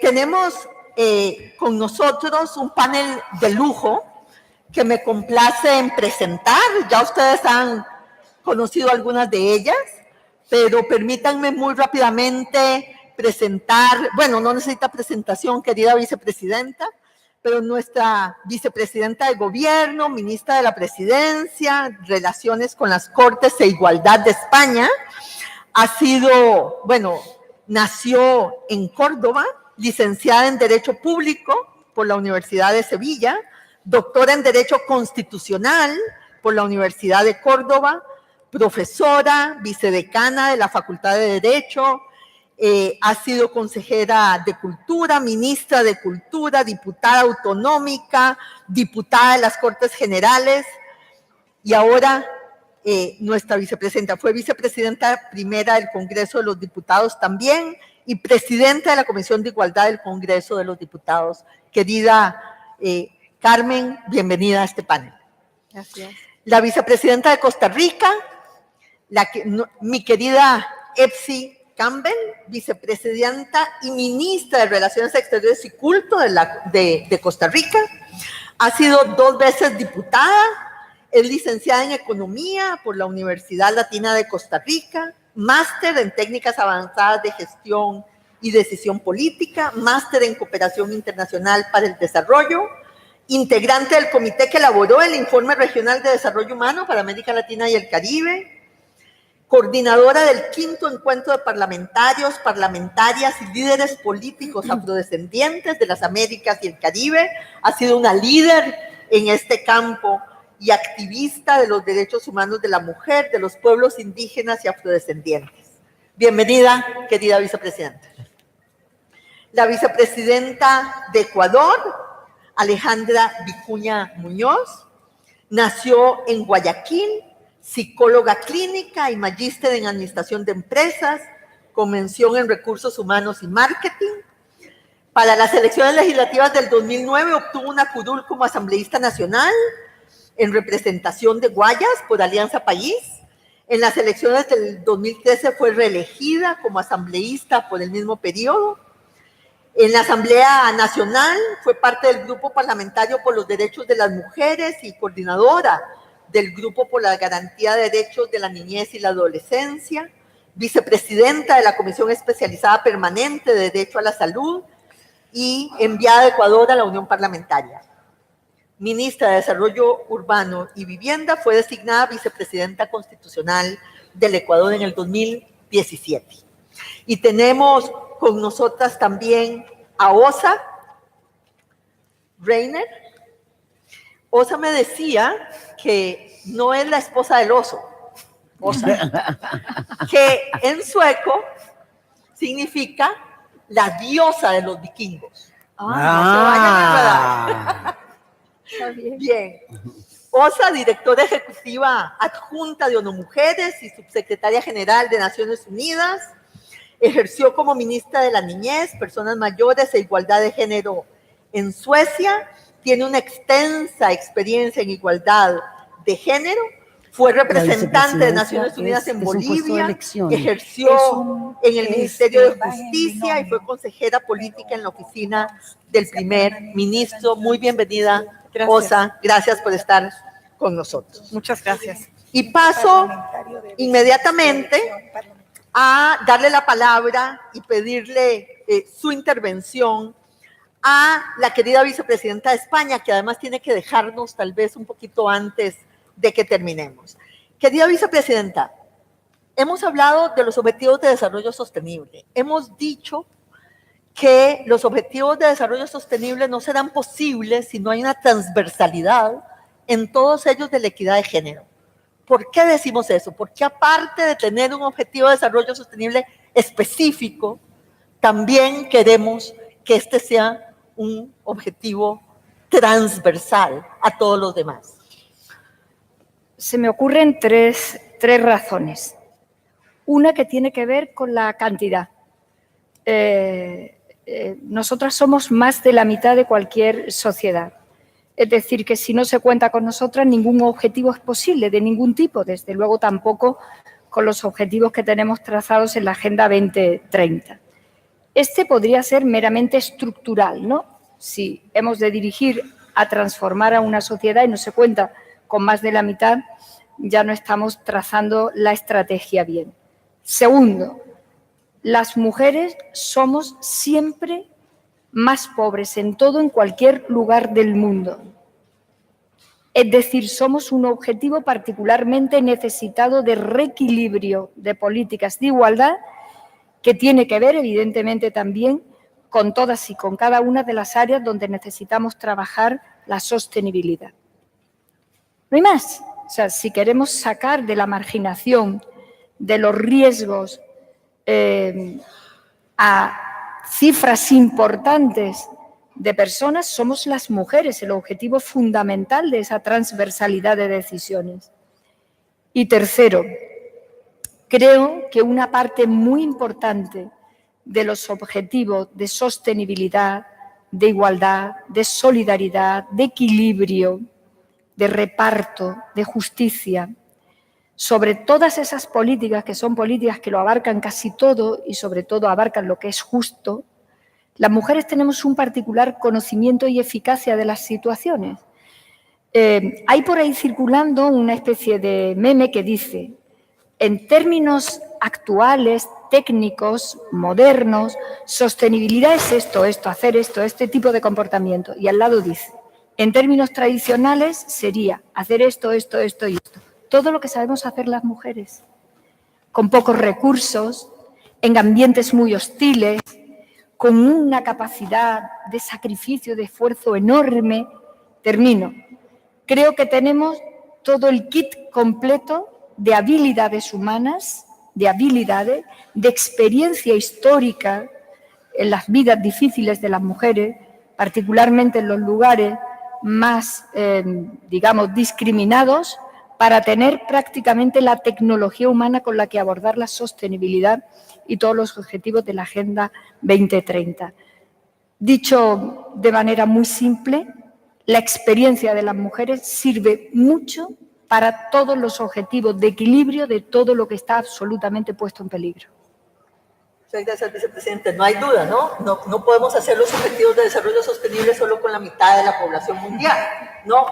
Tenemos con nosotros un panel de lujo que me complace en presentar. Ya ustedes han conocido algunas de ellas, pero permítanme muy rápidamente presentar, bueno, no necesita presentación, querida vicepresidenta, pero nuestra vicepresidenta de Gobierno, ministra de la Presidencia, Relaciones con las Cortes e Igualdad de España, nació en Córdoba, licenciada en Derecho Público por la Universidad de Sevilla, doctora en Derecho Constitucional por la Universidad de Córdoba, profesora, vicedecana de la Facultad de Derecho, ha sido consejera de Cultura, ministra de Cultura, diputada autonómica, diputada de las Cortes Generales y ahora nuestra vicepresidenta. Fue vicepresidenta primera del Congreso de los Diputados también y presidenta de la Comisión de Igualdad del Congreso de los Diputados. Querida Carmen, bienvenida a este panel. Gracias. La vicepresidenta de Costa Rica, mi querida Epsi Campbell, vicepresidenta y ministra de Relaciones Exteriores y Culto de Costa Rica. Ha sido 2 veces diputada, es licenciada en Economía por la Universidad Latina de Costa Rica, máster en Técnicas Avanzadas de Gestión y Decisión Política, máster en Cooperación Internacional para el Desarrollo, integrante del comité que elaboró el Informe Regional de Desarrollo Humano para América Latina y el Caribe, coordinadora del 5º Encuentro de Parlamentarios, Parlamentarias y Líderes Políticos Afrodescendientes de las Américas y el Caribe. Ha sido una líder en este campo y activista de los derechos humanos de la mujer, de los pueblos indígenas y afrodescendientes. Bienvenida, querida vicepresidenta. La vicepresidenta de Ecuador, Alejandra Vicuña Muñoz, nació en Guayaquil, psicóloga clínica y magíster en Administración de Empresas, con mención en Recursos Humanos y Marketing. Para las elecciones legislativas del 2009 obtuvo una curul como asambleísta nacional en representación de Guayas por Alianza País. En las elecciones del 2013 fue reelegida como asambleísta por el mismo periodo. En la Asamblea Nacional fue parte del Grupo Parlamentario por los Derechos de las Mujeres y coordinadora del Grupo por la Garantía de Derechos de la Niñez y la Adolescencia, vicepresidenta de la Comisión Especializada Permanente de Derecho a la Salud y enviada de Ecuador a la Unión Parlamentaria. Ministra de Desarrollo Urbano y Vivienda, fue designada vicepresidenta constitucional del Ecuador en el 2017. Y tenemos con nosotras también a Osa Reiner. Osa me decía que no es la esposa del oso, Osa, que en sueco significa la diosa de los vikingos. No se vayan a enredar. Bien. Osa, directora ejecutiva adjunta de ONU Mujeres y subsecretaria general de Naciones Unidas, ejerció como ministra de la Niñez, Personas Mayores e Igualdad de Género en Suecia, tiene una extensa experiencia en igualdad de género, fue representante de Naciones Unidas en Bolivia, ejerció en el Ministerio de Justicia y fue consejera política en la oficina del primer ministro. Muy bienvenida, gracias. Osa, gracias por estar con nosotros. Muchas gracias. Y paso inmediatamente a darle la palabra y pedirle su intervención a la querida vicepresidenta de España, que además tiene que dejarnos tal vez un poquito antes de que terminemos. Querida vicepresidenta, hemos hablado de los Objetivos de Desarrollo Sostenible. Hemos dicho que los Objetivos de Desarrollo Sostenible no serán posibles si no hay una transversalidad en todos ellos de la equidad de género. ¿Por qué decimos eso? Porque aparte de tener un objetivo de desarrollo sostenible específico, también queremos que este sea un objetivo transversal a todos los demás. Se me ocurren tres razones. Una que tiene que ver con la cantidad. Nosotras somos más de la mitad de cualquier sociedad. Es decir, que si no se cuenta con nosotras, ningún objetivo es posible, de ningún tipo. Desde luego, tampoco con los objetivos que tenemos trazados en la Agenda 2030. Este podría ser meramente estructural, ¿no? Si hemos de dirigir a transformar a una sociedad y no se cuenta con más de la mitad, ya no estamos trazando la estrategia bien. Segundo, las mujeres somos siempre más pobres en todo, en cualquier lugar del mundo. Es decir, somos un objetivo particularmente necesitado de reequilibrio de políticas de igualdad que tiene que ver, evidentemente, también con todas y con cada una de las áreas donde necesitamos trabajar la sostenibilidad. No hay más. O sea, si queremos sacar de la marginación, de los riesgos, a cifras importantes de personas, somos las mujeres el objetivo fundamental de esa transversalidad de decisiones. Y tercero, creo que una parte muy importante de los objetivos de sostenibilidad, de igualdad, de solidaridad, de equilibrio, de reparto, de justicia, sobre todas esas políticas que son políticas que lo abarcan casi todo y sobre todo abarcan lo que es justo, las mujeres tenemos un particular conocimiento y eficacia de las situaciones. Hay por ahí circulando una especie de meme que dice, en términos actuales, técnicos, modernos, sostenibilidad es esto, hacer esto, este tipo de comportamiento. Y al lado dice, en términos tradicionales sería hacer esto y esto. Todo lo que sabemos hacer las mujeres, con pocos recursos, en ambientes muy hostiles, con una capacidad de sacrificio, de esfuerzo enorme. Termino. Creo que tenemos todo el kit completo de habilidades humanas, de habilidades, de experiencia histórica en las vidas difíciles de las mujeres, particularmente en los lugares más, digamos, discriminados, para tener prácticamente la tecnología humana con la que abordar la sostenibilidad y todos los objetivos de la Agenda 2030. Dicho de manera muy simple, la experiencia de las mujeres sirve mucho para todos los objetivos de equilibrio de todo lo que está absolutamente puesto en peligro. Muchas gracias, vicepresidente. No hay duda, ¿no? No podemos hacer los objetivos de desarrollo sostenible solo con la mitad de la población mundial, ¿no?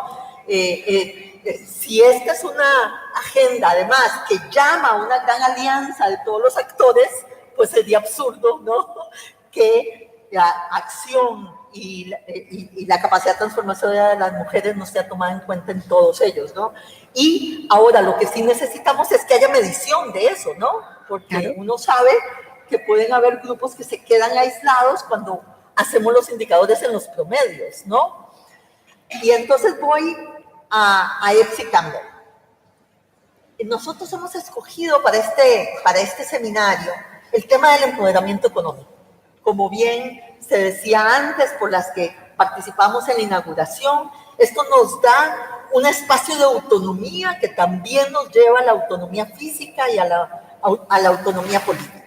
Si esta es una agenda, además, que llama a una gran alianza de todos los actores, pues sería absurdo, ¿no? Que la acción y la capacidad transformadora de las mujeres no sea tomada en cuenta en todos ellos, ¿no? Y ahora lo que sí necesitamos es que haya medición de eso, ¿no? Porque claro, uno sabe que pueden haber grupos que se quedan aislados cuando hacemos los indicadores en los promedios, ¿no? Y entonces voy a Epsi Campbell. Nosotros hemos escogido para este seminario el tema del empoderamiento económico. Como bien se decía antes, por las que participamos en la inauguración, esto nos da un espacio de autonomía que también nos lleva a la autonomía física y a la autonomía política.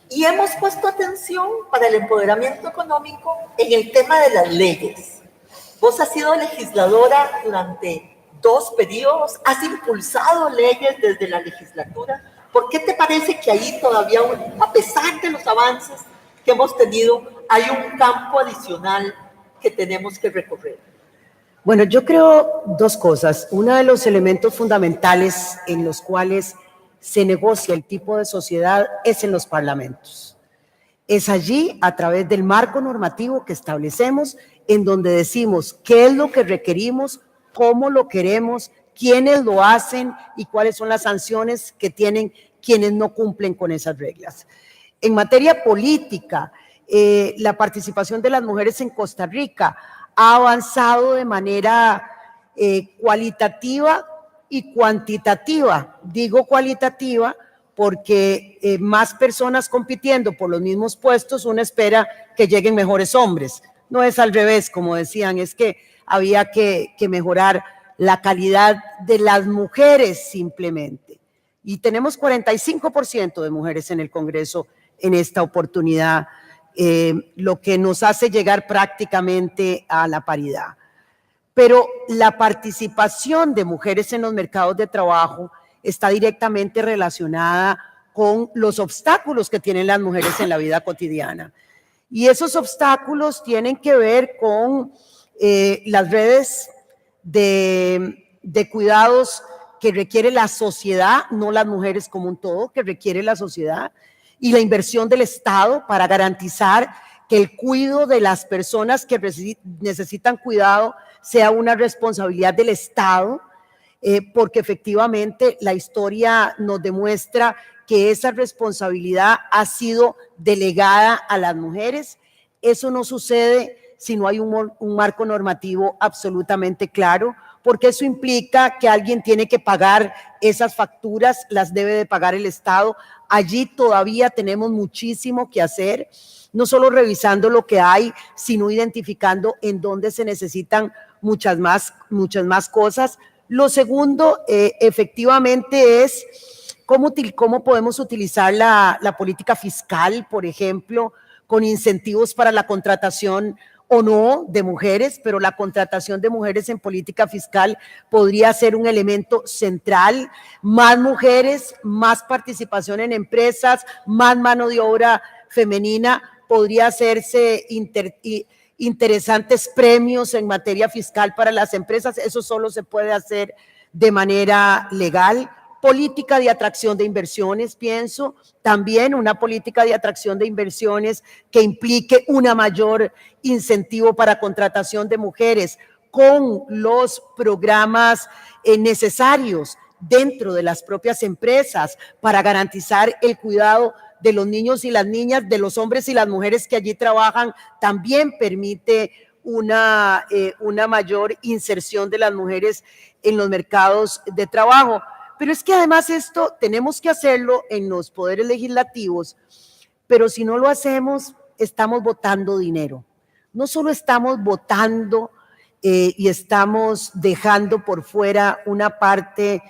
Y hemos puesto atención para el empoderamiento económico en el tema de las leyes. Vos has sido legisladora durante 2 periodos, has impulsado leyes desde la legislatura. ¿Por qué te parece que ahí todavía, a pesar de los avances que hemos tenido, hay un campo adicional que tenemos que recorrer? Bueno, yo creo 2 cosas. Uno de los elementos fundamentales en los cuales se negocia el tipo de sociedad es en los parlamentos. Es allí, a través del marco normativo que establecemos, en donde decimos qué es lo que requerimos, cómo lo queremos, quiénes lo hacen y cuáles son las sanciones que tienen quienes no cumplen con esas reglas. En materia política, la participación de las mujeres en Costa Rica ha avanzado de manera cualitativa y cuantitativa. Digo cualitativa porque más personas compitiendo por los mismos puestos, uno espera que lleguen mejores hombres. No es al revés, como decían, es que había que mejorar la calidad de las mujeres simplemente. Y tenemos 45% de mujeres en el Congreso en esta oportunidad, lo que nos hace llegar prácticamente a la paridad. Pero la participación de mujeres en los mercados de trabajo está directamente relacionada con los obstáculos que tienen las mujeres en la vida cotidiana. Y esos obstáculos tienen que ver con las redes de cuidados que requiere la sociedad, no las mujeres como un todo, que requiere la sociedad, y la inversión del Estado para garantizar que el cuidado de las personas que necesitan cuidado sea una responsabilidad del Estado, porque efectivamente la historia nos demuestra que esa responsabilidad ha sido delegada a las mujeres. Eso no sucede si no hay un marco normativo absolutamente claro, porque eso implica que alguien tiene que pagar esas facturas, las debe de pagar el Estado. Allí todavía tenemos muchísimo que hacer, no solo revisando lo que hay, sino identificando en dónde se necesitan muchas más cosas. Lo segundo, efectivamente, es cómo podemos utilizar la política fiscal, por ejemplo, con incentivos para la contratación o no de mujeres, pero la contratación de mujeres en política fiscal podría ser un elemento central. Más mujeres, más participación en empresas, más mano de obra femenina, podría hacerse interesantes premios en materia fiscal para las empresas. Eso solo se puede hacer de manera legal. Política de atracción de inversiones, pienso, también una política de atracción de inversiones que implique una mayor incentivo para contratación de mujeres con los programas necesarios dentro de las propias empresas para garantizar el cuidado de los niños y las niñas, de los hombres y las mujeres que allí trabajan, también permite una mayor inserción de las mujeres en los mercados de trabajo. Pero es que además esto tenemos que hacerlo en los poderes legislativos, pero si no lo hacemos, estamos botando dinero. No solo estamos botando y estamos dejando por fuera una parte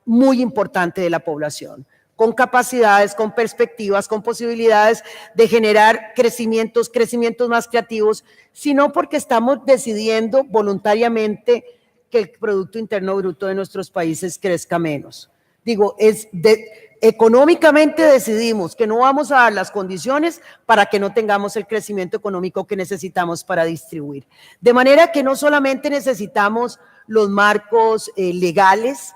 muy importante de la población, con capacidades, con perspectivas, con posibilidades de generar crecimientos más creativos, sino porque estamos decidiendo voluntariamente que el Producto Interno Bruto de nuestros países crezca menos. Digo, económicamente decidimos que no vamos a dar las condiciones para que no tengamos el crecimiento económico que necesitamos para distribuir. De manera que no solamente necesitamos los marcos legales,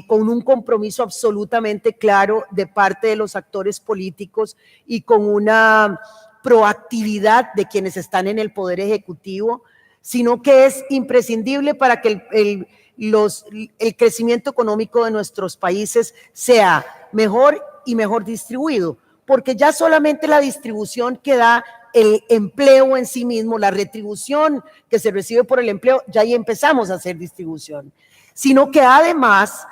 con un compromiso absolutamente claro de parte de los actores políticos y con una proactividad de quienes están en el Poder Ejecutivo, sino que es imprescindible para que el crecimiento económico de nuestros países sea mejor y mejor distribuido, porque ya solamente la distribución que da el empleo en sí mismo, la retribución que se recibe por el empleo, ya ahí empezamos a hacer distribución, sino que además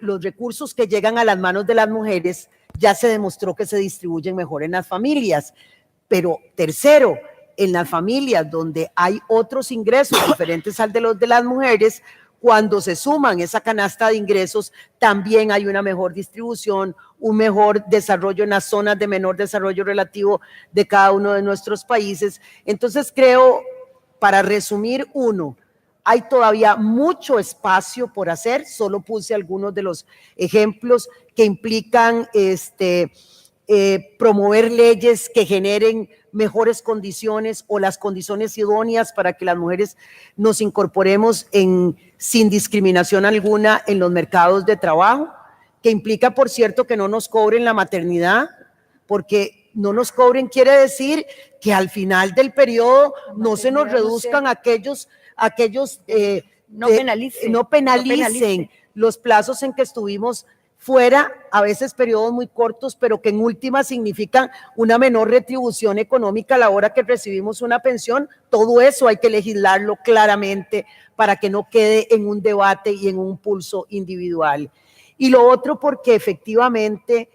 los recursos que llegan a las manos de las mujeres ya se demostró que se distribuyen mejor en las familias. Pero tercero, en las familias donde hay otros ingresos diferentes al de los de las mujeres, cuando se suman esa canasta de ingresos, también hay una mejor distribución, un mejor desarrollo en las zonas de menor desarrollo relativo de cada uno de nuestros países. Entonces creo, para resumir, hay todavía mucho espacio por hacer, solo puse algunos de los ejemplos que implican promover leyes que generen mejores condiciones o las condiciones idóneas para que las mujeres nos incorporemos sin discriminación alguna en los mercados de trabajo, que implica, por cierto, que no nos cobren la maternidad, porque no nos cobren quiere decir que al final del periodo no se nos reduzcan aquellos no penalicen los plazos en que estuvimos fuera, a veces periodos muy cortos, pero que en última significan una menor retribución económica a la hora que recibimos una pensión. Todo eso hay que legislarlo claramente para que no quede en un debate y en un pulso individual. Y lo otro, porque efectivamente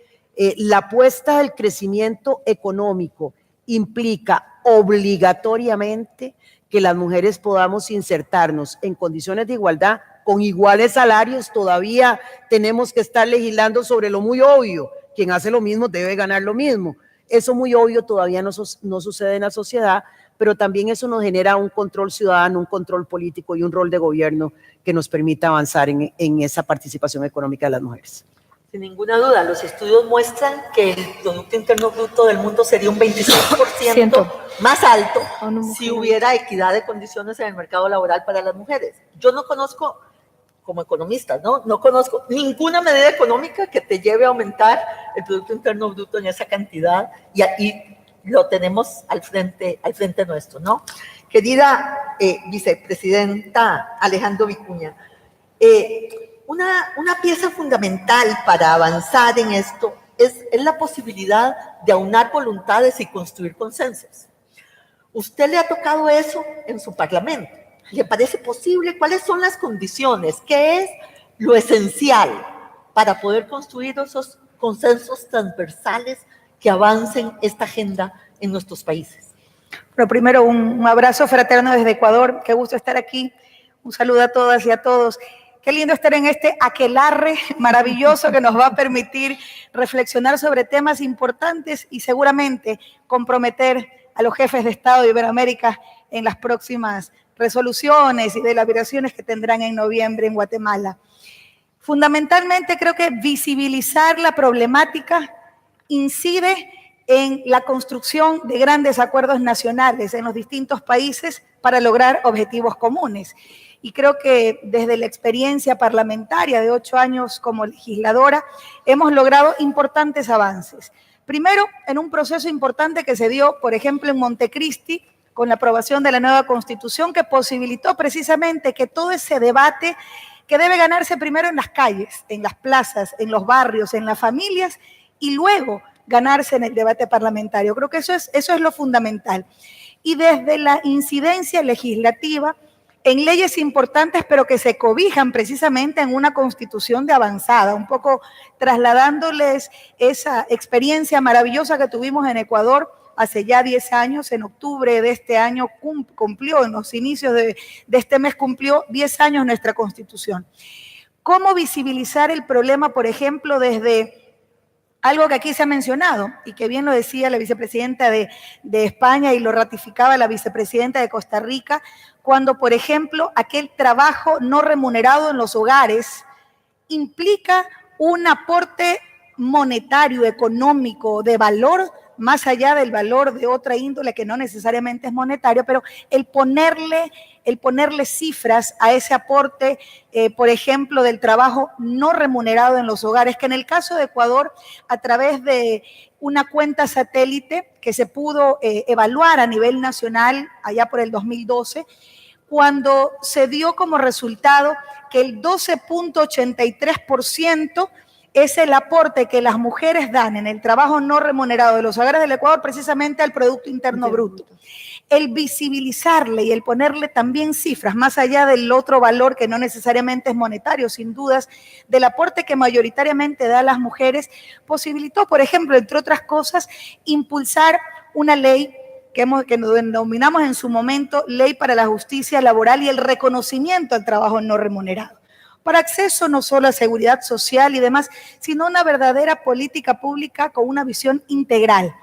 la apuesta del crecimiento económico implica obligatoriamente que las mujeres podamos insertarnos en condiciones de igualdad, con iguales salarios. Todavía tenemos que estar legislando sobre lo muy obvio, quien hace lo mismo debe ganar lo mismo. Eso muy obvio todavía no sucede en la sociedad, pero también eso nos genera un control ciudadano, un control político y un rol de gobierno que nos permita avanzar en esa participación económica de las mujeres. Sin ninguna duda, los estudios muestran que el Producto Interno Bruto del mundo sería un 26% más alto si hubiera equidad de condiciones en el mercado laboral para las mujeres. Yo no conozco, como economista, no conozco ninguna medida económica que te lleve a aumentar el Producto Interno Bruto en esa cantidad y lo tenemos al frente nuestro, ¿no? Querida vicepresidenta Alejandro Vicuña, una pieza fundamental para avanzar en esto es la posibilidad de aunar voluntades y construir consensos. ¿Usted le ha tocado eso en su parlamento? ¿Le parece posible? ¿Cuáles son las condiciones? ¿Qué es lo esencial para poder construir esos consensos transversales que avancen esta agenda en nuestros países? Pero primero, un abrazo fraterno desde Ecuador. Qué gusto estar aquí. Un saludo a todas y a todos. Qué lindo estar en este aquelarre maravilloso que nos va a permitir reflexionar sobre temas importantes y seguramente comprometer a los jefes de Estado de Iberoamérica en las próximas resoluciones y deliberaciones que tendrán en noviembre en Guatemala. Fundamentalmente creo que visibilizar la problemática incide en la construcción de grandes acuerdos nacionales en los distintos países para lograr objetivos comunes. Y creo que desde la experiencia parlamentaria de 8 años como legisladora hemos logrado importantes avances. Primero, en un proceso importante que se dio, por ejemplo, en Montecristi, con la aprobación de la nueva Constitución, que posibilitó precisamente que todo ese debate que debe ganarse primero en las calles, en las plazas, en los barrios, en las familias, y luego ganarse en el debate parlamentario. Creo que eso es lo fundamental. Y desde la incidencia legislativa, en leyes importantes, pero que se cobijan precisamente en una constitución de avanzada, un poco trasladándoles esa experiencia maravillosa que tuvimos en Ecuador hace ya 10 años, en octubre de este año cumplió, en los inicios de este mes cumplió 10 años nuestra constitución. ¿Cómo visibilizar el problema, por ejemplo, desde algo que aquí se ha mencionado y que bien lo decía la vicepresidenta de España y lo ratificaba la vicepresidenta de Costa Rica, cuando, por ejemplo, aquel trabajo no remunerado en los hogares implica un aporte monetario, económico, de valor, más allá del valor de otra índole que no necesariamente es monetario, pero el ponerle cifras a ese aporte, por ejemplo, del trabajo no remunerado en los hogares, que en el caso de Ecuador, a través de una cuenta satélite que se pudo evaluar a nivel nacional allá por el 2012, cuando se dio como resultado que el 12.83% es el aporte que las mujeres dan en el trabajo no remunerado de los hogares del Ecuador precisamente al Producto Interno Bruto. El visibilizarle y el ponerle también cifras, más allá del otro valor que no necesariamente es monetario, sin dudas, del aporte que mayoritariamente da a las mujeres, posibilitó, por ejemplo, entre otras cosas, impulsar una ley que denominamos en su momento Ley para la Justicia Laboral y el reconocimiento al trabajo no remunerado, para acceso no solo a seguridad social y demás, sino una verdadera política pública con una visión integral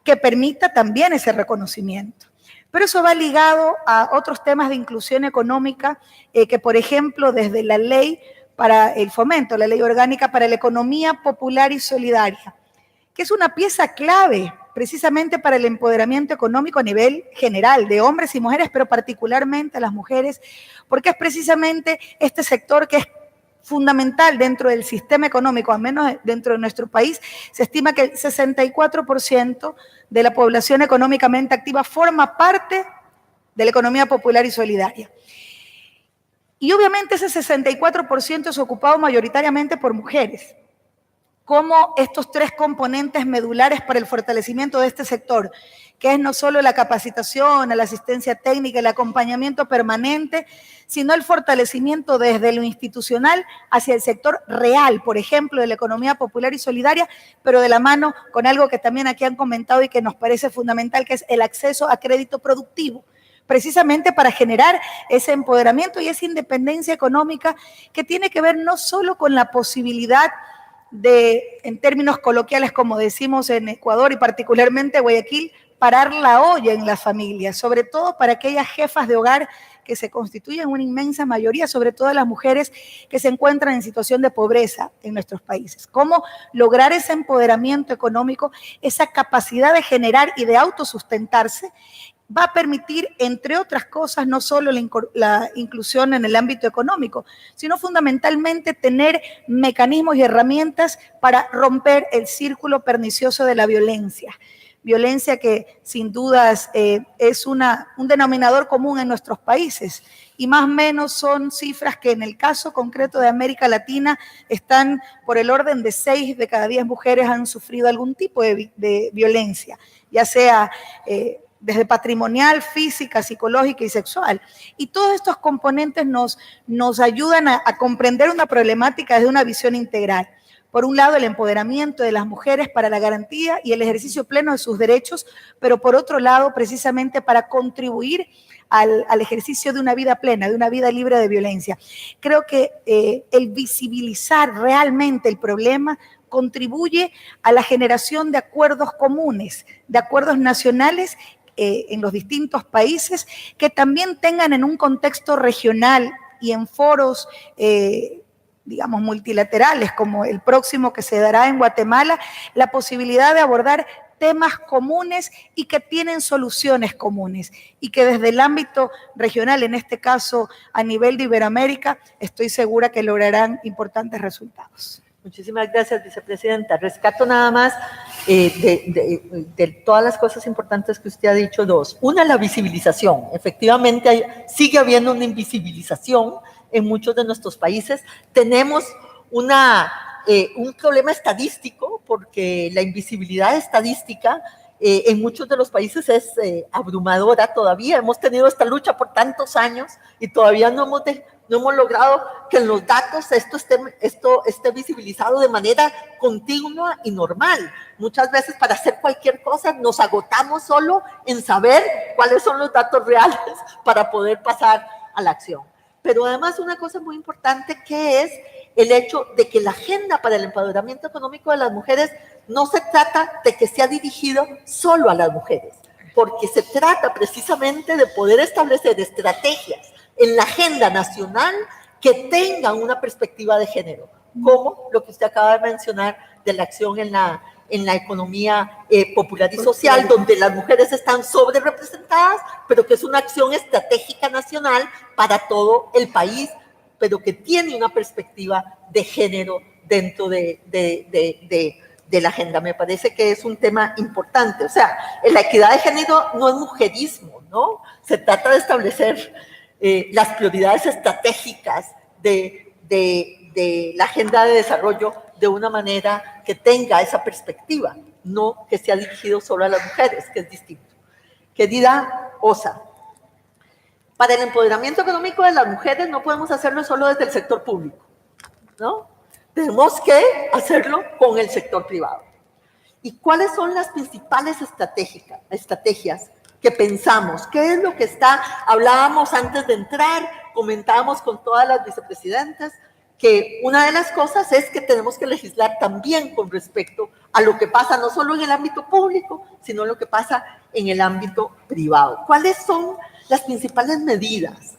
que permita también ese reconocimiento. Pero eso va ligado a otros temas de inclusión económica que, por ejemplo, desde la ley para el fomento, la ley orgánica para la economía popular y solidaria, que es una pieza clave precisamente para el empoderamiento económico a nivel general de hombres y mujeres, pero particularmente a las mujeres, porque es precisamente este sector que es fundamental dentro del sistema económico, al menos dentro de nuestro país. Se estima que el 64% de la población económicamente activa forma parte de la economía popular y solidaria. Y obviamente ese 64% es ocupado mayoritariamente por mujeres. Cómo estos 3 componentes medulares para el fortalecimiento de este sector, que es no solo la capacitación, la asistencia técnica, el acompañamiento permanente, sino el fortalecimiento desde lo institucional hacia el sector real, por ejemplo, de la economía popular y solidaria, pero de la mano con algo que también aquí han comentado y que nos parece fundamental, que es el acceso a crédito productivo, precisamente para generar ese empoderamiento y esa independencia económica que tiene que ver no solo con la posibilidad de, en términos coloquiales, como decimos en Ecuador y particularmente Guayaquil, parar la olla en las familias, sobre todo para aquellas jefas de hogar que se constituyen una inmensa mayoría, sobre todo las mujeres que se encuentran en situación de pobreza en nuestros países. Cómo lograr ese empoderamiento económico, esa capacidad de generar y de autosustentarse, va a permitir, entre otras cosas, no solo la inclusión en el ámbito económico, sino fundamentalmente tener mecanismos y herramientas para romper el círculo pernicioso de la violencia. Violencia que sin dudas es un denominador común en nuestros países, y más o menos son cifras que en el caso concreto de América Latina están por el orden de 6 de cada 10 mujeres han sufrido algún tipo de violencia, ya sea desde patrimonial, física, psicológica y sexual. Y todos estos componentes nos ayudan a comprender una problemática desde una visión integral. Por un lado, el empoderamiento de las mujeres para la garantía y el ejercicio pleno de sus derechos, pero por otro lado, precisamente para contribuir al ejercicio de una vida plena, de una vida libre de violencia. Creo que el visibilizar realmente el problema contribuye a la generación de acuerdos comunes, de acuerdos nacionales en los distintos países, que también tengan en un contexto regional y en foros digamos, multilaterales, como el próximo que se dará en Guatemala, la posibilidad de abordar temas comunes y que tienen soluciones comunes, y que desde el ámbito regional, en este caso a nivel de Iberoamérica, estoy segura que lograrán importantes resultados. Muchísimas gracias, vicepresidenta. Rescato nada más de todas las cosas importantes que usted ha dicho, dos. Una, la visibilización. Efectivamente, sigue habiendo una invisibilización en muchos de nuestros países. Tenemos un problema estadístico, porque la invisibilidad estadística en muchos de los países es abrumadora todavía. Hemos tenido esta lucha por tantos años y todavía no hemos logrado que en los datos esto esté visibilizado de manera continua y normal. Muchas veces para hacer cualquier cosa nos agotamos solo en saber cuáles son los datos reales para poder pasar a la acción. Pero además una cosa muy importante, que es el hecho de que la agenda para el empoderamiento económico de las mujeres no se trata de que sea dirigido solo a las mujeres, porque se trata precisamente de poder establecer estrategias en la agenda nacional que tengan una perspectiva de género, como lo que usted acaba de mencionar de la acción en la economía popular y social, donde las mujeres están sobre representadas, pero que es una acción estratégica nacional para todo el país, pero que tiene una perspectiva de género dentro de la agenda. Me parece que es un tema importante. O sea, la equidad de género no es mujerismo, ¿no? Se trata de establecer las prioridades estratégicas de la agenda de desarrollo de una manera que tenga esa perspectiva, no que sea dirigido solo a las mujeres, que es distinto. Querida Osa, para el empoderamiento económico de las mujeres no podemos hacerlo solo desde el sector público, ¿no? Tenemos que hacerlo con el sector privado. ¿Y cuáles son las principales estrategias que pensamos? ¿Qué es lo que hablábamos antes de entrar, comentábamos con todas las vicepresidentas, que una de las cosas es que tenemos que legislar también con respecto a lo que pasa no solo en el ámbito público, sino lo que pasa en el ámbito privado? ¿Cuáles son las principales medidas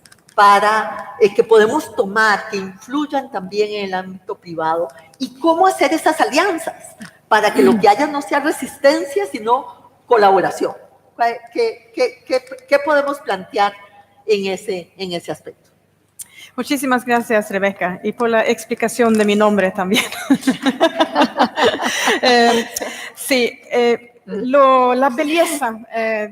que podemos tomar, que influyan también en el ámbito privado? ¿Y cómo hacer esas alianzas para que lo que haya no sea resistencia, sino colaboración? ¿Qué podemos plantear en ese aspecto? Muchísimas gracias, Rebeca, y por la explicación de mi nombre también. Sí, la belleza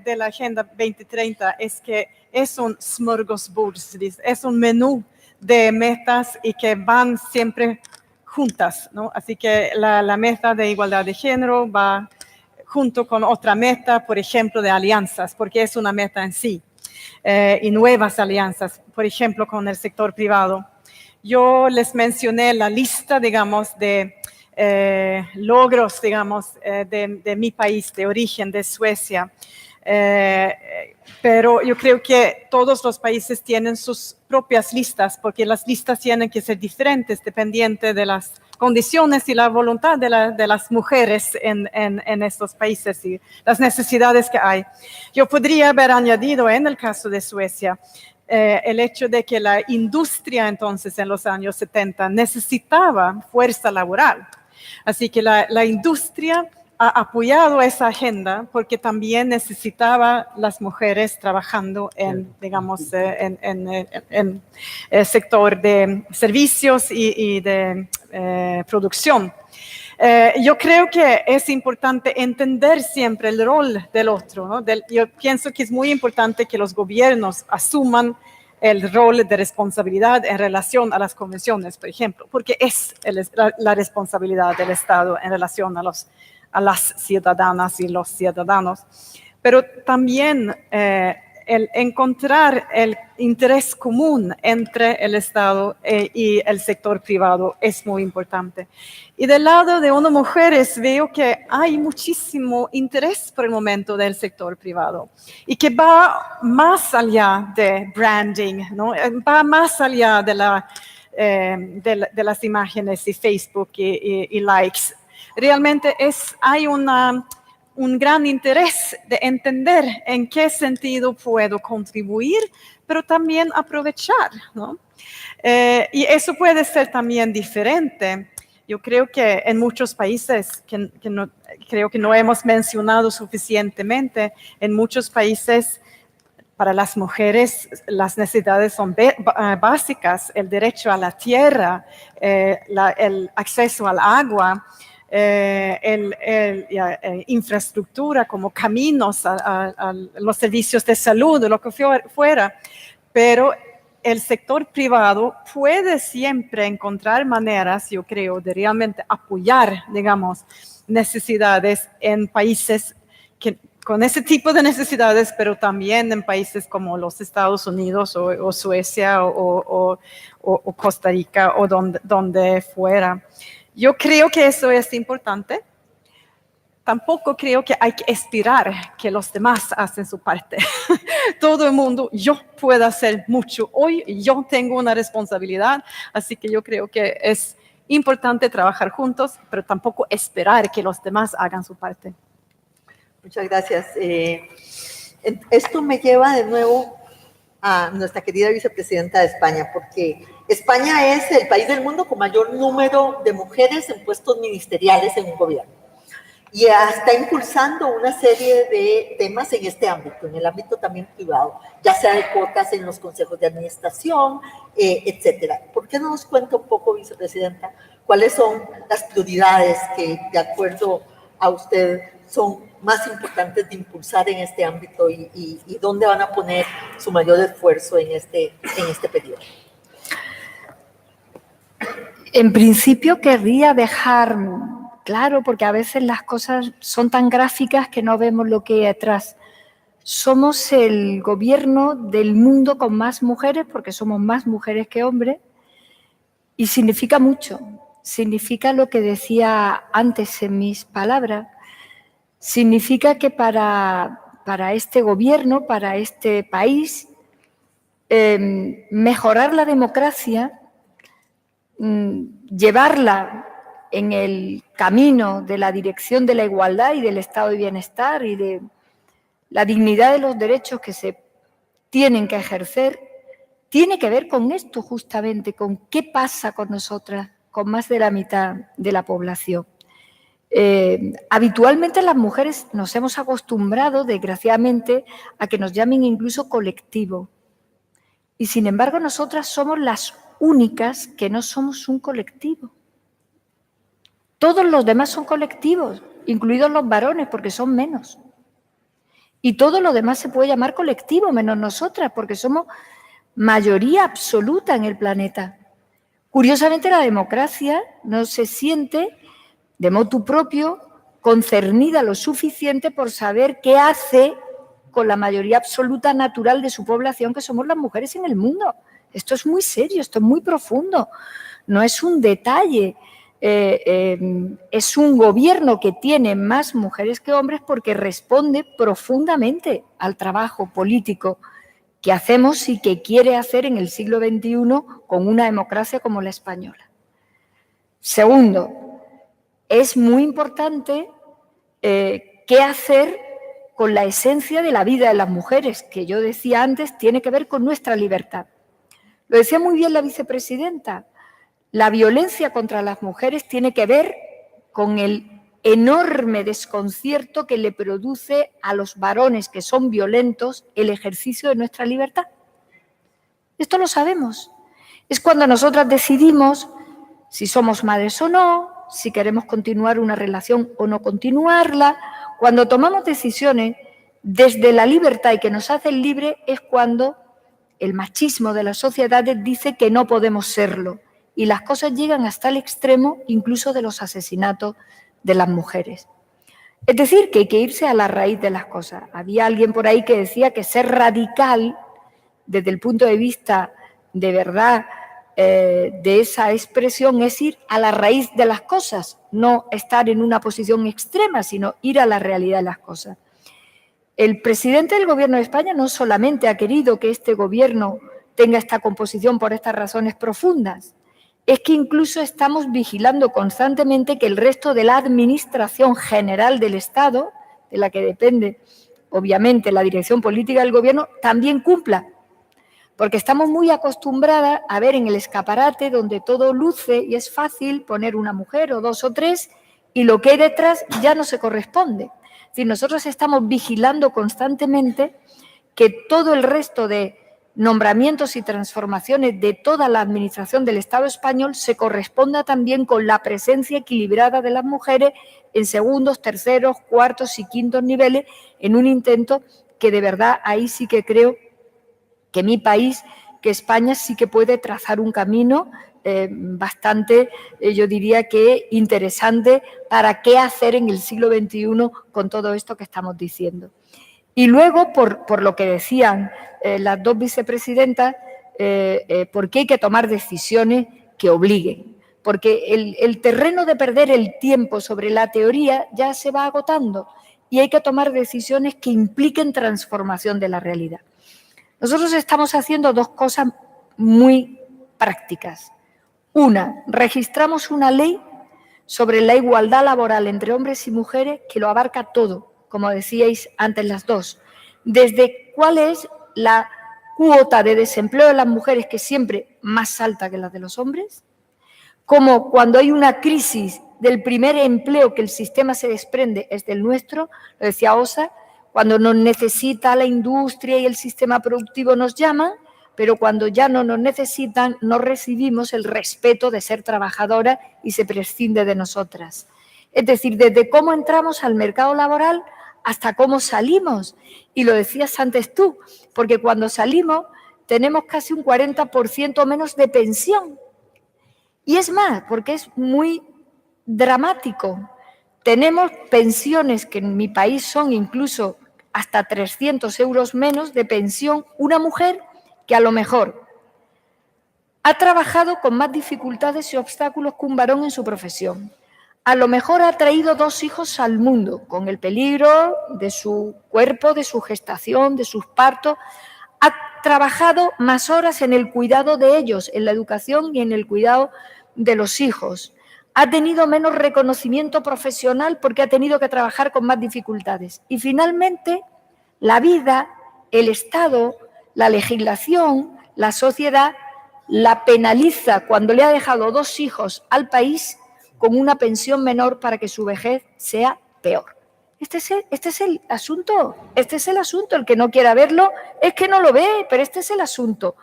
de la Agenda 2030 es que es un smorgasbord, es un menú de metas y que van siempre juntas, ¿no? Así que la meta de igualdad de género va junto con otra meta, por ejemplo, de alianzas, porque es una meta en sí. Y nuevas alianzas, por ejemplo, con el sector privado. Yo les mencioné la lista, digamos, de logros, digamos, de mi país de origen, de Suecia. Pero yo creo que todos los países tienen sus propias listas, porque las listas tienen que ser diferentes dependiente de las condiciones y la voluntad de las mujeres en estos países y las necesidades que hay. Yo podría haber añadido en el caso de Suecia el hecho de que la industria entonces en los años 70 necesitaba fuerza laboral. Así que la industria ha apoyado esa agenda porque también necesitaba las mujeres trabajando en, digamos, en el sector de servicios y de producción. Yo creo que es importante entender siempre el rol del otro, ¿no? Yo pienso que es muy importante que los gobiernos asuman el rol de responsabilidad en relación a las convenciones, por ejemplo, porque es la responsabilidad del Estado en relación a las ciudadanas y los ciudadanos. Pero también el encontrar el interés común entre el Estado y el sector privado es muy importante. Y del lado de unas mujeres veo que hay muchísimo interés por el momento del sector privado y que va más allá de branding, ¿no? Va más allá de las imágenes y Facebook y likes. Realmente hay un gran interés de entender en qué sentido puedo contribuir, pero también aprovechar, ¿no? Y eso puede ser también diferente. Yo creo que en muchos países, creo que no hemos mencionado suficientemente, en muchos países para las mujeres las necesidades son básicas, el derecho a la tierra, el acceso al agua, infraestructura como caminos, a los servicios de salud, lo que fuera, pero el sector privado puede siempre encontrar maneras, yo creo, de realmente apoyar, digamos, necesidades en países con ese tipo de necesidades, pero también en países como los Estados Unidos o Suecia o Costa Rica o donde fuera. Yo creo que eso es importante. Tampoco creo que hay que esperar que los demás hacen su parte. Todo el mundo, yo puedo hacer mucho hoy, yo tengo una responsabilidad, así que yo creo que es importante trabajar juntos, pero tampoco esperar que los demás hagan su parte. Muchas gracias. Esto me lleva de nuevo a nuestra querida vicepresidenta de España, porque España es el país del mundo con mayor número de mujeres en puestos ministeriales en un gobierno. Y está impulsando una serie de temas en este ámbito, en el ámbito también privado, ya sea de cuotas en los consejos de administración, etcétera. ¿Por qué no nos cuenta un poco, vicepresidenta, cuáles son las prioridades que, de acuerdo a usted, son más importantes de impulsar en este ámbito y dónde van a poner su mayor esfuerzo en este periodo? En principio querría dejar claro, porque a veces las cosas son tan gráficas que no vemos lo que hay detrás. Somos el gobierno del mundo con más mujeres, porque somos más mujeres que hombres, y significa mucho. Significa lo que decía antes en mis palabras. Significa que para este gobierno, para este país, mejorar la democracia, llevarla en el camino de la dirección de la igualdad y del estado de bienestar y de la dignidad de los derechos que se tienen que ejercer, tiene que ver con esto justamente, con qué pasa con nosotras, con más de la mitad de la población. Habitualmente las mujeres nos hemos acostumbrado, desgraciadamente, a que nos llamen incluso colectivo. Y sin embargo, nosotras somos las únicas que no somos un colectivo. Todos los demás son colectivos, incluidos los varones, porque son menos. Y todo lo demás se puede llamar colectivo, menos nosotras, porque somos mayoría absoluta en el planeta. Curiosamente, la democracia no se siente de motu propio concernida lo suficiente por saber qué hace con la mayoría absoluta natural de su población, que somos las mujeres en el mundo. Esto es muy serio, esto es muy profundo, no es un detalle. Es un gobierno que tiene más mujeres que hombres porque responde profundamente al trabajo político que hacemos y que quiere hacer en el siglo XXI con una democracia como la española. Segundo, es muy importante qué hacer con la esencia de la vida de las mujeres, que yo decía antes, tiene que ver con nuestra libertad. Lo decía muy bien la vicepresidenta, la violencia contra las mujeres tiene que ver con el enorme desconcierto que le produce a los varones que son violentos el ejercicio de nuestra libertad. Esto lo sabemos. Es cuando nosotras decidimos si somos madres o no, si queremos continuar una relación o no continuarla. Cuando tomamos decisiones desde la libertad y que nos hacen libres es cuando el machismo de las sociedades dice que no podemos serlo y las cosas llegan hasta el extremo incluso de los asesinatos de las mujeres. Es decir, que hay que irse a la raíz de las cosas. Había alguien por ahí que decía que ser radical desde el punto de vista de verdad de esa expresión es ir a la raíz de las cosas, no estar en una posición extrema, sino ir a la realidad de las cosas. El presidente del Gobierno de España no solamente ha querido que este Gobierno tenga esta composición por estas razones profundas, es que incluso estamos vigilando constantemente que el resto de la Administración General del Estado, de la que depende obviamente la dirección política del Gobierno, también cumpla. Porque estamos muy acostumbradas a ver en el escaparate donde todo luce y es fácil poner una mujer o dos o tres y lo que hay detrás ya no se corresponde. Es decir, nosotros estamos vigilando constantemente que todo el resto de nombramientos y transformaciones de toda la administración del Estado español se corresponda también con la presencia equilibrada de las mujeres en segundos, terceros, cuartos y quintos niveles, en un intento que de verdad ahí sí que creo que mi país, que España, sí que puede trazar un camino bastante, yo diría que interesante para qué hacer en el siglo XXI con todo esto que estamos diciendo. Y luego, por lo que decían las dos vicepresidentas, porque hay que tomar decisiones que obliguen. Porque el terreno de perder el tiempo sobre la teoría ya se va agotando y hay que tomar decisiones que impliquen transformación de la realidad. Nosotros estamos haciendo dos cosas muy prácticas. Una, registramos una ley sobre la igualdad laboral entre hombres y mujeres que lo abarca todo, como decíais antes las dos. Desde cuál es la cuota de desempleo de las mujeres, que es siempre más alta que la de los hombres, como cuando hay una crisis del primer empleo que el sistema se desprende es del nuestro, lo decía Osa, cuando nos necesita la industria y el sistema productivo nos llaman, pero cuando ya no nos necesitan, no recibimos el respeto de ser trabajadoras y se prescinde de nosotras. Es decir, desde cómo entramos al mercado laboral hasta cómo salimos. Y lo decías antes tú, porque cuando salimos tenemos casi un 40% menos de pensión. Y es más, porque es muy dramático. Tenemos pensiones que en mi país son incluso hasta 300 euros menos de pensión una mujer que a lo mejor ha trabajado con más dificultades y obstáculos que un varón en su profesión. A lo mejor ha traído 2 hijos al mundo con el peligro de su cuerpo, de su gestación, de sus partos. Ha trabajado más horas en el cuidado de ellos, en la educación y en el cuidado de los hijos. Ha tenido menos reconocimiento profesional porque ha tenido que trabajar con más dificultades. Y finalmente, la vida, el Estado, la legislación, la sociedad, la penaliza cuando le ha dejado 2 hijos al país con una pensión menor para que su vejez sea peor. Este es el asunto, el que no quiera verlo es que no lo ve, pero este es el asunto.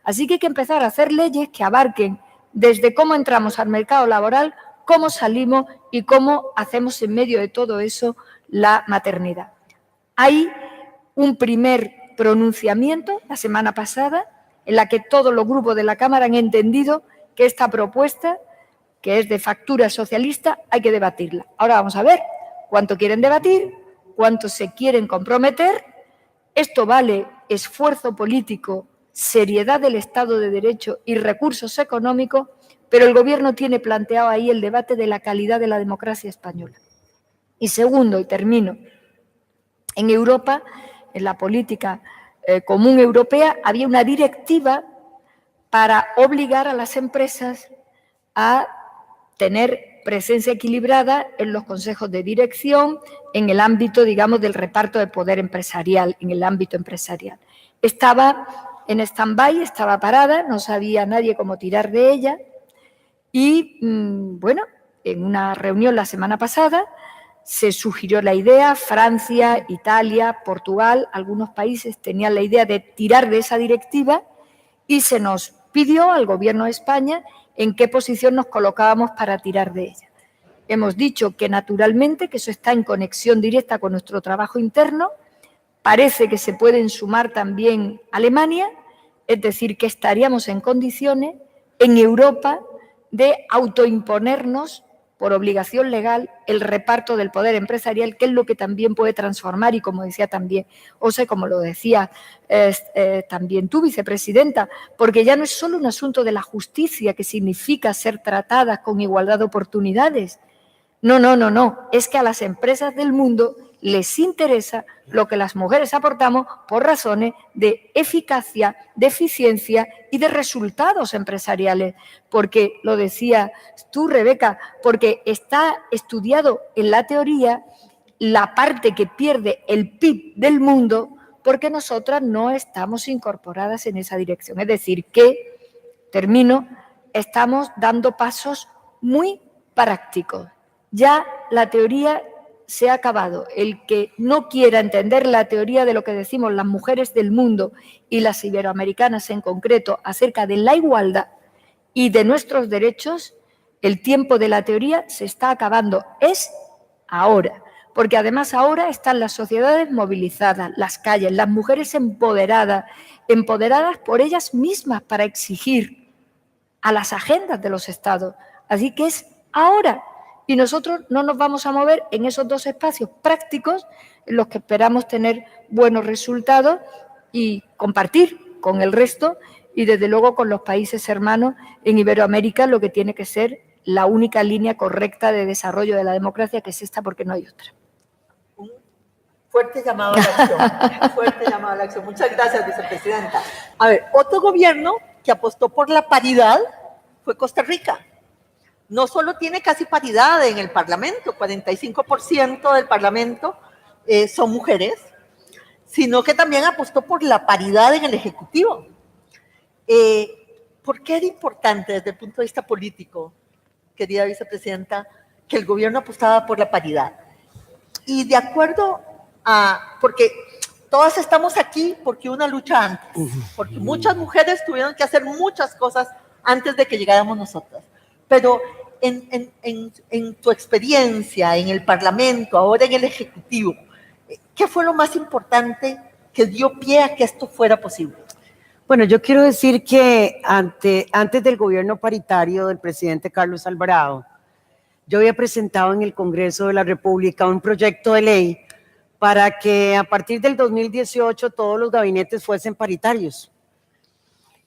Así que hay que empezar a hacer leyes que abarquen desde cómo entramos al mercado laboral, cómo salimos y cómo hacemos en medio de todo eso la maternidad. Hay un primer pronunciamiento la semana pasada en la que todos los grupos de la Cámara han entendido que esta propuesta, que es de factura socialista, hay que debatirla. Ahora vamos a ver cuánto quieren debatir, cuánto se quieren comprometer. Esto vale esfuerzo político, seriedad del Estado de Derecho y recursos económicos, pero el Gobierno tiene planteado ahí el debate de la calidad de la democracia española. Y segundo, y termino, en Europa, en la política común europea, había una directiva para obligar a las empresas a tener presencia equilibrada en los consejos de dirección, en el ámbito, digamos, del reparto de poder empresarial, en el ámbito empresarial. Estaba en stand-by, estaba parada, no sabía nadie cómo tirar de ella y, bueno, en una reunión la semana pasada se sugirió la idea, Francia, Italia, Portugal, algunos países tenían la idea de tirar de esa directiva y se nos pidió al Gobierno de España en qué posición nos colocábamos para tirar de ella. Hemos dicho que naturalmente que eso está en conexión directa con nuestro trabajo interno, parece que se pueden sumar también Alemania, es decir, que estaríamos en condiciones en Europa de autoimponernos por obligación legal el reparto del poder empresarial, que es lo que también puede transformar, y como decía también, como lo decía también tú, vicepresidenta, porque ya no es solo un asunto de la justicia, que significa ser tratadas con igualdad de oportunidades. No, es que a las empresas del mundo les interesa lo que las mujeres aportamos por razones de eficacia, de eficiencia y de resultados empresariales. Porque, lo decías tú, Rebeca, porque está estudiado en la teoría la parte que pierde el PIB del mundo porque nosotras no estamos incorporadas en esa dirección. Es decir, que, termino, estamos dando pasos muy prácticos. Ya la teoría se ha acabado. El que no quiera entender la teoría de lo que decimos las mujeres del mundo y las iberoamericanas en concreto acerca de la igualdad y de nuestros derechos, el tiempo de la teoría se está acabando. Es ahora, porque además ahora están las sociedades movilizadas, las calles, las mujeres empoderadas por ellas mismas para exigir a las agendas de los estados. Así que es ahora. Y nosotros no nos vamos a mover en esos dos espacios prácticos en los que esperamos tener buenos resultados y compartir con el resto y desde luego con los países hermanos en Iberoamérica, lo que tiene que ser la única línea correcta de desarrollo de la democracia, que es esta, porque no hay otra. Un fuerte llamado a la acción, fuerte llamado a la acción. Muchas gracias, vicepresidenta. A ver, otro gobierno que apostó por la paridad fue Costa Rica. No solo tiene casi paridad en el Parlamento, 45% del Parlamento son mujeres, sino que también apostó por la paridad en el Ejecutivo. ¿Por qué era importante desde el punto de vista político, querida vicepresidenta, que el gobierno apostaba por la paridad? Y de acuerdo a, porque todas estamos aquí porque una lucha antes, porque muchas mujeres tuvieron que hacer muchas cosas antes de que llegáramos nosotras. Pero en tu experiencia en el Parlamento, ahora en el Ejecutivo, ¿qué fue lo más importante que dio pie a que esto fuera posible? Bueno, yo quiero decir que antes del gobierno paritario del presidente Carlos Alvarado, yo había presentado en el Congreso de la República un proyecto de ley para que a partir del 2018 todos los gabinetes fuesen paritarios.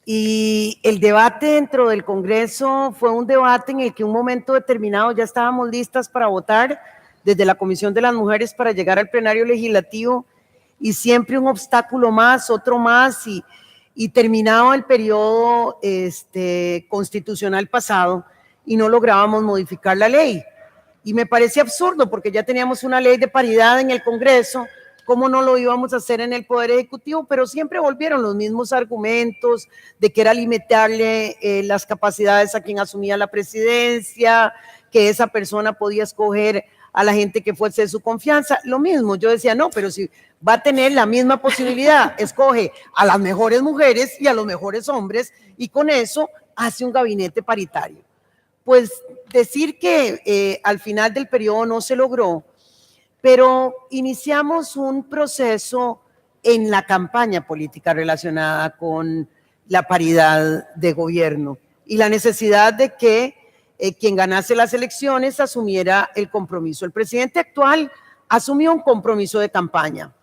Y el debate dentro del Congreso fue un debate en el que en un momento determinado ya estábamos listas para votar desde la Comisión de las Mujeres para llegar al plenario legislativo, y siempre un obstáculo más, otro más, y terminaba el periodo constitucional pasado y no lográbamos modificar la ley. Y me parece absurdo porque ya teníamos una ley de paridad en el Congreso, ¿cómo no lo íbamos a hacer en el Poder Ejecutivo? Pero siempre volvieron los mismos argumentos de que era limitarle las capacidades a quien asumía la presidencia, que esa persona podía escoger a la gente que fuese de su confianza. Lo mismo, yo decía, no, pero si va a tener la misma posibilidad, escoge a las mejores mujeres y a los mejores hombres y con eso hace un gabinete paritario. Pues decir que al final del periodo no se logró, pero iniciamos un proceso en la campaña política relacionada con la paridad de gobierno y la necesidad de que quien ganase las elecciones asumiera el compromiso. El presidente actual asumió un compromiso de campaña.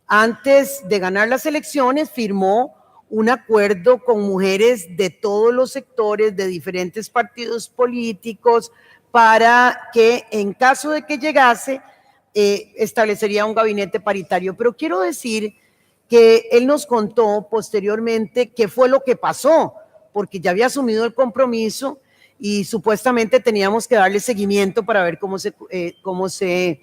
Antes de ganar las elecciones firmó un acuerdo con mujeres de todos los sectores, de diferentes partidos políticos, para que en caso de que llegase, establecería un gabinete paritario. Pero quiero decir que él nos contó posteriormente qué fue lo que pasó, porque ya había asumido el compromiso y supuestamente teníamos que darle seguimiento para ver cómo se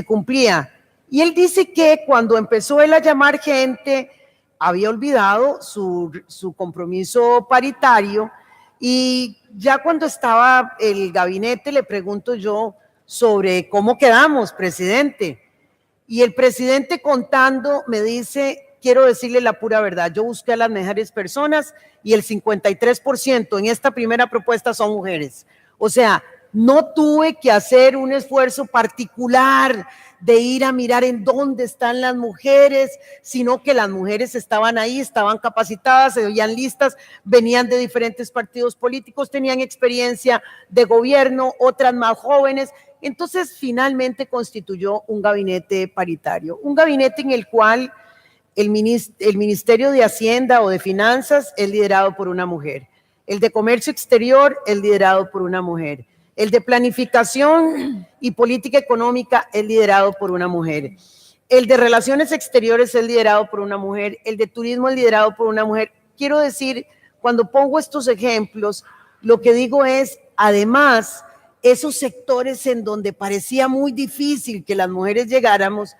cumplía. Y él dice que cuando empezó él a llamar gente, había olvidado su compromiso paritario, y ya cuando estaba el gabinete le pregunto yo sobre cómo quedamos, presidente, y el presidente contando me dice: quiero decirle la pura verdad, yo busqué a las mejores personas y el 53% en esta primera propuesta son mujeres. O sea, no tuve que hacer un esfuerzo particular de ir a mirar en dónde están las mujeres, sino que las mujeres estaban ahí, estaban capacitadas, se veían listas, venían de diferentes partidos políticos, tenían experiencia de gobierno, otras más jóvenes. Entonces, finalmente constituyó un gabinete paritario, un gabinete en el cual el Ministerio de Hacienda o de Finanzas es liderado por una mujer, el de Comercio Exterior es liderado por una mujer, el de Planificación y Política Económica es liderado por una mujer, el de Relaciones Exteriores es liderado por una mujer, el de Turismo es liderado por una mujer. Quiero decir, cuando pongo estos ejemplos, lo que digo es, además, esos sectores en donde parecía muy difícil que las mujeres llegáramos,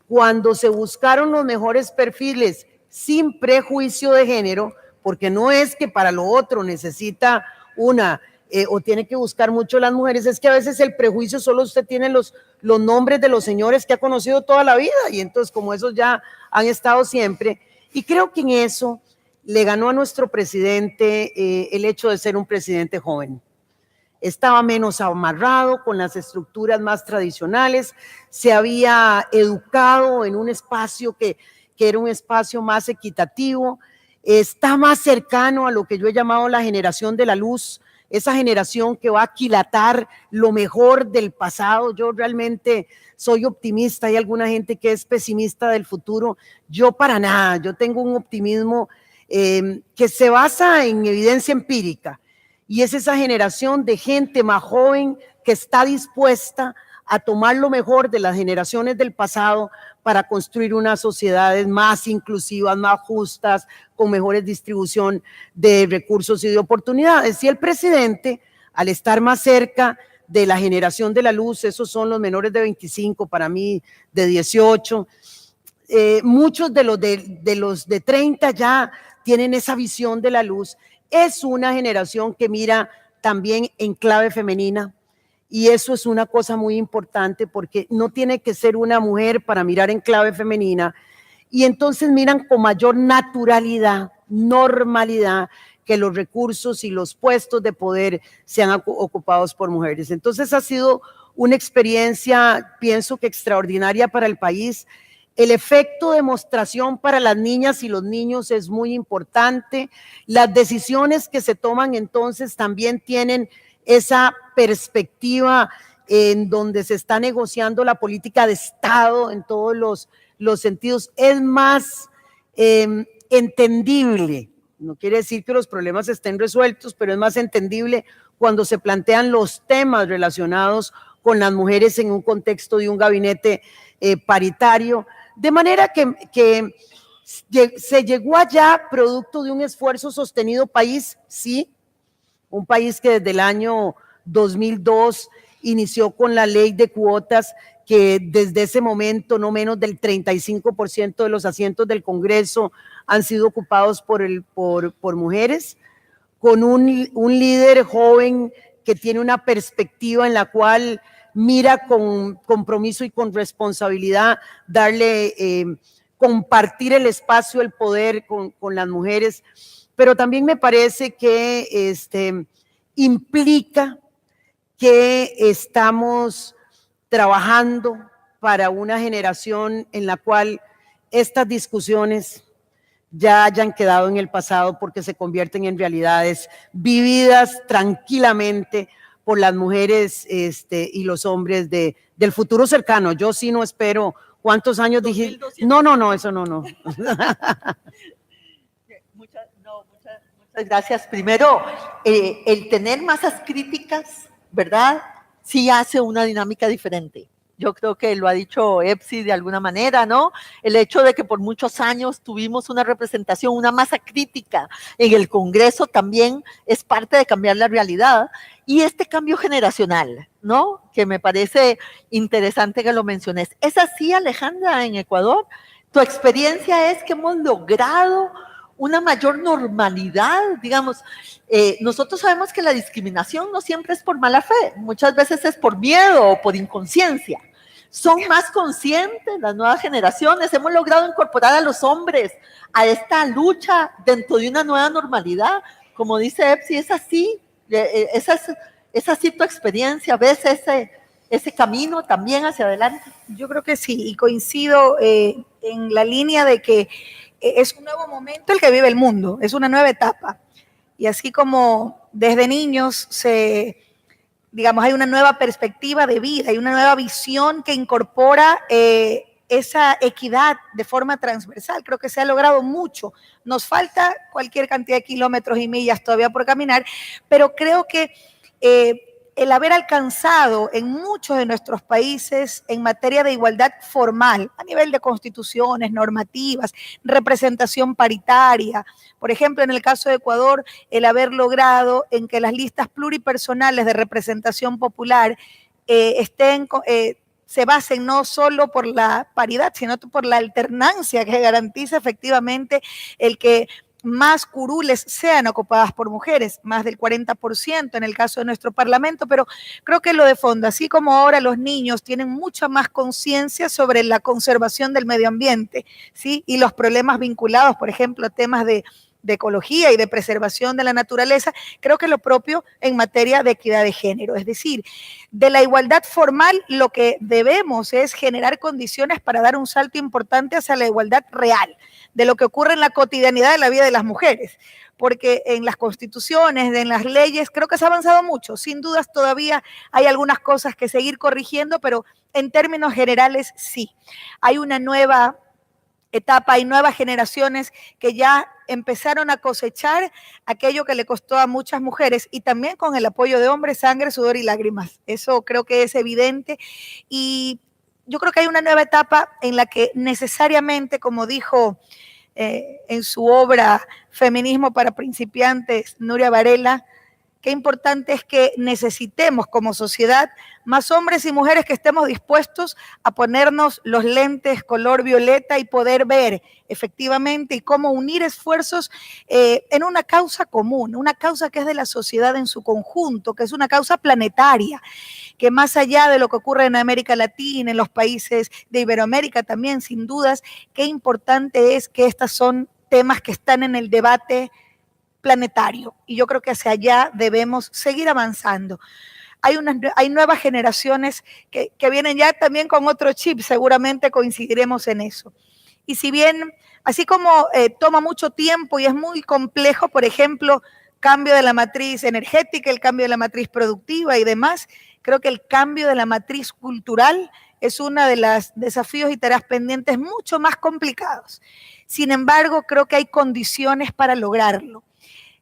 cuando se buscaron los mejores perfiles sin prejuicio de género, porque no es que para lo otro necesita o tiene que buscar mucho las mujeres, es que a veces el prejuicio solo usted tiene los nombres de los señores que ha conocido toda la vida, y entonces como esos ya han estado siempre, y creo que en eso le ganó a nuestro presidente el hecho de ser un presidente joven. Estaba menos amarrado con las estructuras más tradicionales, se había educado en un espacio que era un espacio más equitativo, está más cercano a lo que yo he llamado la generación de la luz, esa generación que va a aquilatar lo mejor del pasado. Yo realmente soy optimista, hay alguna gente que es pesimista del futuro, yo para nada, yo tengo un optimismo que se basa en evidencia empírica. Y es esa generación de gente más joven que está dispuesta a tomar lo mejor de las generaciones del pasado para construir unas sociedades más inclusivas, más justas, con mejores distribución de recursos y de oportunidades. Y el presidente, al estar más cerca de la generación de la luz, esos son los menores de 25, para mí de 18, muchos de los de 30 ya tienen esa visión de la luz. Es una generación que mira también en clave femenina, y eso es una cosa muy importante porque no tiene que ser una mujer para mirar en clave femenina, y entonces miran con mayor naturalidad, normalidad, que los recursos y los puestos de poder sean ocupados por mujeres. Entonces ha sido una experiencia, pienso que extraordinaria para el país. El efecto de demostración para las niñas y los niños es muy importante. Las decisiones que se toman entonces también tienen esa perspectiva en donde se está negociando la política de Estado en todos los sentidos. Es más entendible, no quiere decir que los problemas estén resueltos, pero es más entendible cuando se plantean los temas relacionados con las mujeres en un contexto de un gabinete paritario. De manera que se llegó allá producto de un esfuerzo sostenido país, sí, un país que desde el año 2002 inició con la ley de cuotas, que desde ese momento no menos del 35% de los asientos del Congreso han sido ocupados por mujeres, con un líder joven que tiene una perspectiva en la cual mira con compromiso y con responsabilidad compartir el espacio, el poder con las mujeres, pero también me parece que implica que estamos trabajando para una generación en la cual estas discusiones ya hayan quedado en el pasado, porque se convierten en realidades vividas tranquilamente por las mujeres y los hombres del futuro cercano. Yo sí no espero, ¿cuántos años dije? No, eso no. Muchas gracias. Primero, el tener masas críticas, ¿verdad? Sí hace una dinámica diferente. yo creo que lo ha dicho Epsi de alguna manera, ¿no? El hecho de que por muchos años tuvimos una representación, una masa crítica en el Congreso también es parte de cambiar la realidad. Y este cambio generacional, ¿no? Que me parece interesante que lo menciones. ¿Es así, Alejandra, en Ecuador? ¿Tu experiencia es que hemos logrado una mayor normalidad? Digamos, nosotros sabemos que la discriminación no siempre es por mala fe, muchas veces es por miedo o por inconsciencia. Son más conscientes las nuevas generaciones, hemos logrado incorporar a los hombres a esta lucha dentro de una nueva normalidad. Como dice Epsi, es así, es así tu experiencia, ¿ves ese camino también hacia adelante? Yo creo que sí, y coincido en la línea de que es un nuevo momento el que vive el mundo, es una nueva etapa. Y así como desde niños digamos, hay una nueva perspectiva de vida, hay una nueva visión que incorpora esa equidad de forma transversal. Creo que se ha logrado mucho. Nos falta cualquier cantidad de kilómetros y millas todavía por caminar, pero creo que el haber alcanzado en muchos de nuestros países en materia de igualdad formal, a nivel de constituciones, normativas, representación paritaria, por ejemplo, en el caso de Ecuador, el haber logrado en que las listas pluripersonales de representación popular se basen no solo por la paridad, sino por la alternancia que garantiza efectivamente el que más curules sean ocupadas por mujeres, más del 40% en el caso de nuestro Parlamento, pero creo que lo de fondo, así como ahora los niños tienen mucha más conciencia sobre la conservación del medio ambiente, ¿sí? Y los problemas vinculados, por ejemplo, a temas de ecología y de preservación de la naturaleza, creo que lo propio en materia de equidad de género. Es decir, de la igualdad formal, lo que debemos es generar condiciones para dar un salto importante hacia la igualdad real, de lo que ocurre en la cotidianidad de la vida de las mujeres, porque en las constituciones, en las leyes, creo que se ha avanzado mucho. Sin dudas todavía hay algunas cosas que seguir corrigiendo, pero en términos generales sí. Hay una nueva etapa, hay nuevas generaciones que ya empezaron a cosechar aquello que le costó a muchas mujeres y también con el apoyo de hombres, sangre, sudor y lágrimas. Eso creo que es evidente y yo creo que hay una nueva etapa en la que necesariamente, como dijo en su obra Feminismo para principiantes, Nuria Varela, qué importante es que necesitemos como sociedad más hombres y mujeres que estemos dispuestos a ponernos los lentes color violeta y poder ver efectivamente y cómo unir esfuerzos en una causa común, una causa que es de la sociedad en su conjunto, que es una causa planetaria, que más allá de lo que ocurre en América Latina, en los países de Iberoamérica también, sin dudas, qué importante es que estos son temas que están en el debate planetario y yo creo que hacia allá debemos seguir avanzando. Hay nuevas generaciones que vienen ya también con otro chip, seguramente coincidiremos en eso. Y si bien, así como toma mucho tiempo y es muy complejo, por ejemplo, cambio de la matriz energética, el cambio de la matriz productiva y demás, creo que el cambio de la matriz cultural es uno de los desafíos y tareas pendientes mucho más complicados. Sin embargo, creo que hay condiciones para lograrlo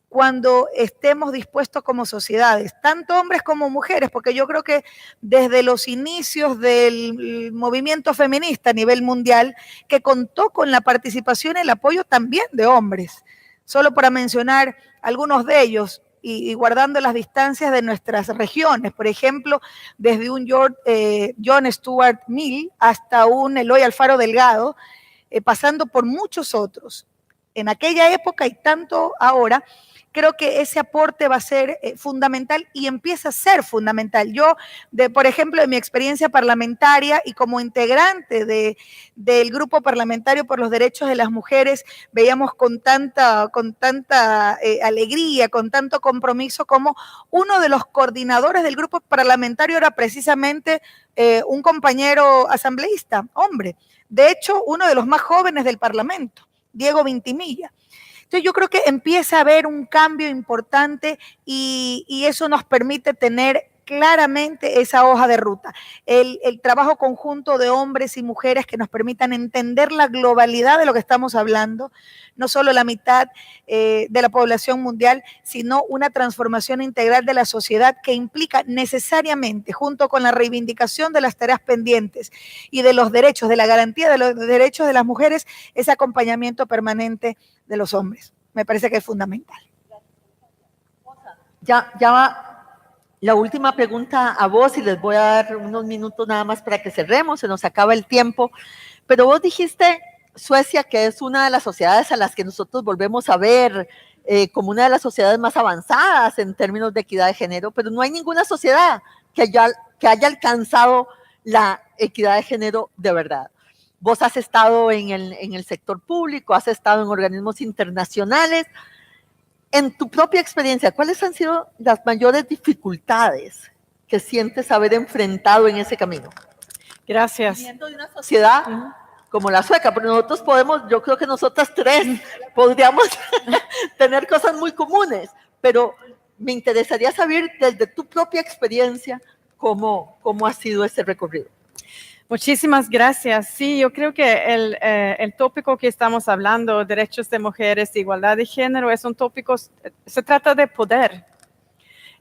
cuando estemos dispuestos como sociedades, tanto hombres como mujeres, porque yo creo que desde los inicios del movimiento feminista a nivel mundial, que contó con la participación y el apoyo también de hombres, solo para mencionar algunos de ellos, y guardando las distancias de nuestras regiones, por ejemplo, desde un John Stuart Mill hasta un Eloy Alfaro Delgado, pasando por muchos otros. En aquella época y tanto ahora, creo que ese aporte va a ser fundamental y empieza a ser fundamental. Yo, por ejemplo, en mi experiencia parlamentaria y como integrante del Grupo Parlamentario por los Derechos de las Mujeres, veíamos con tanta alegría, con tanto compromiso, como uno de los coordinadores del Grupo Parlamentario era precisamente un compañero asambleísta, hombre. De hecho, uno de los más jóvenes del Parlamento, Diego Vintimilla. Entonces yo creo que empieza a haber un cambio importante y eso nos permite tener claramente esa hoja de ruta. El trabajo conjunto de hombres y mujeres que nos permitan entender la globalidad de lo que estamos hablando, no solo la mitad de la población mundial, sino una transformación integral de la sociedad que implica necesariamente, junto con la reivindicación de las tareas pendientes y de los derechos, de la garantía de los derechos de las mujeres, ese acompañamiento permanente de los hombres. Me parece que es fundamental. Ya va la última pregunta a vos y les voy a dar unos minutos nada más para que cerremos, se nos acaba el tiempo, pero vos dijiste, Suecia, que es una de las sociedades a las que nosotros volvemos a ver como una de las sociedades más avanzadas en términos de equidad de género, pero no hay ninguna sociedad que haya alcanzado la equidad de género de verdad. Vos has estado en el sector público, has estado en organismos internacionales. En tu propia experiencia, ¿cuáles han sido las mayores dificultades que sientes haber enfrentado en ese camino? Gracias. Viniendo de una sociedad como la sueca, pero nosotros podemos, yo creo que nosotras tres podríamos tener cosas muy comunes, pero me interesaría saber desde tu propia experiencia cómo ha sido ese recorrido. Muchísimas gracias. Sí, yo creo que el tópico que estamos hablando, derechos de mujeres, igualdad de género, es un tópico, se trata de poder.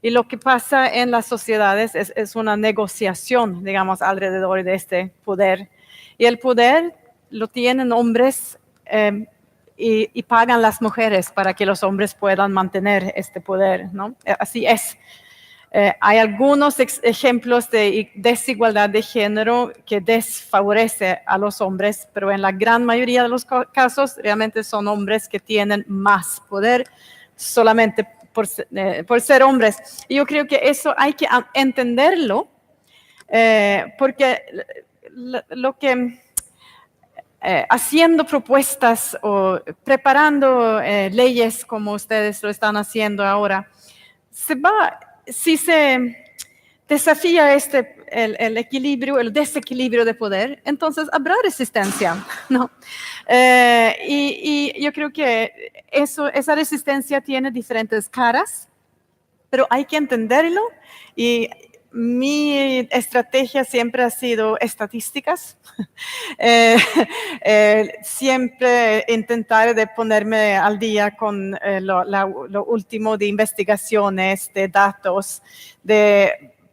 Y lo que pasa en las sociedades es una negociación, digamos, alrededor de este poder. Y el poder lo tienen hombres y pagan las mujeres para que los hombres puedan mantener este poder, ¿no? Así es. Hay algunos ejemplos de desigualdad de género que desfavorece a los hombres, pero en la gran mayoría de los casos realmente son hombres que tienen más poder solamente por ser hombres. Y yo creo que eso hay que entenderlo, porque lo que haciendo propuestas o preparando leyes como ustedes lo están haciendo ahora, si se desafía el equilibrio, el desequilibrio de poder, entonces habrá resistencia, ¿no? Y yo creo que esa resistencia tiene diferentes caras, pero hay que entenderlo y mi estrategia siempre ha sido estadísticas. Siempre intentar de ponerme al día con lo último de investigaciones, de datos,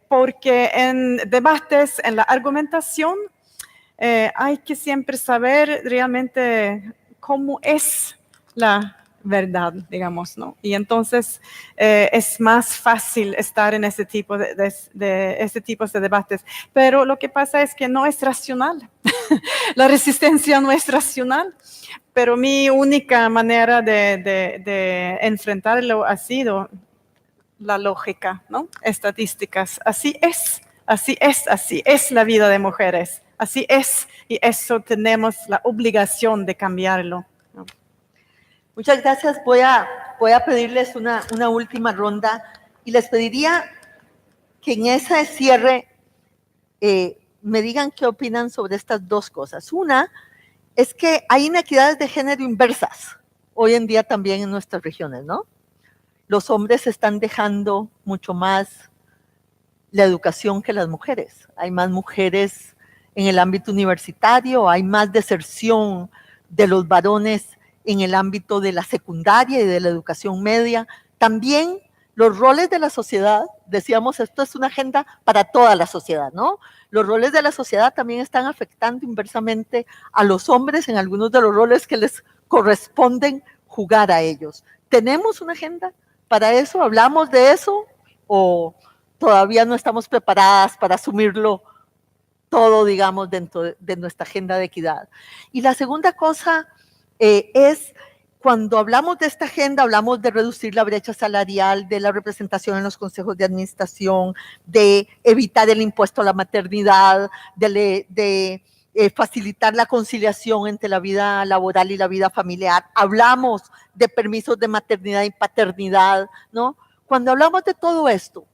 porque en debates, en la argumentación, hay que siempre saber realmente cómo es la verdad, digamos, ¿no? Y entonces es más fácil estar en ese tipo ese tipo de debates. Pero lo que pasa es que no es racional. La resistencia no es racional. Pero mi única manera de enfrentarlo ha sido la lógica, ¿no? Estadísticas. Así es la vida de mujeres. Así es, y eso tenemos la obligación de cambiarlo, ¿no? Muchas gracias. Voy a pedirles una última ronda y les pediría que en ese cierre me digan qué opinan sobre estas dos cosas. Una es que hay inequidades de género inversas hoy en día también en nuestras regiones, ¿no? Los hombres están dejando mucho más la educación que las mujeres. Hay más mujeres en el ámbito universitario, hay más deserción de los varones en el ámbito de la secundaria y de la educación media. También los roles de la sociedad, decíamos, esto es una agenda para toda la sociedad, ¿no? Los roles de la sociedad también están afectando inversamente a los hombres en algunos de los roles que les corresponden jugar a ellos. ¿Tenemos una agenda para eso? ¿Hablamos de eso? ¿O todavía no estamos preparadas para asumirlo todo, digamos, dentro de nuestra agenda de equidad? Y la segunda cosa es, cuando hablamos de esta agenda, hablamos de reducir la brecha salarial, de la representación en los consejos de administración, de evitar el impuesto a la maternidad, de facilitar la conciliación entre la vida laboral y la vida familiar. Hablamos de permisos de maternidad y paternidad, ¿no? Cuando hablamos de todo esto,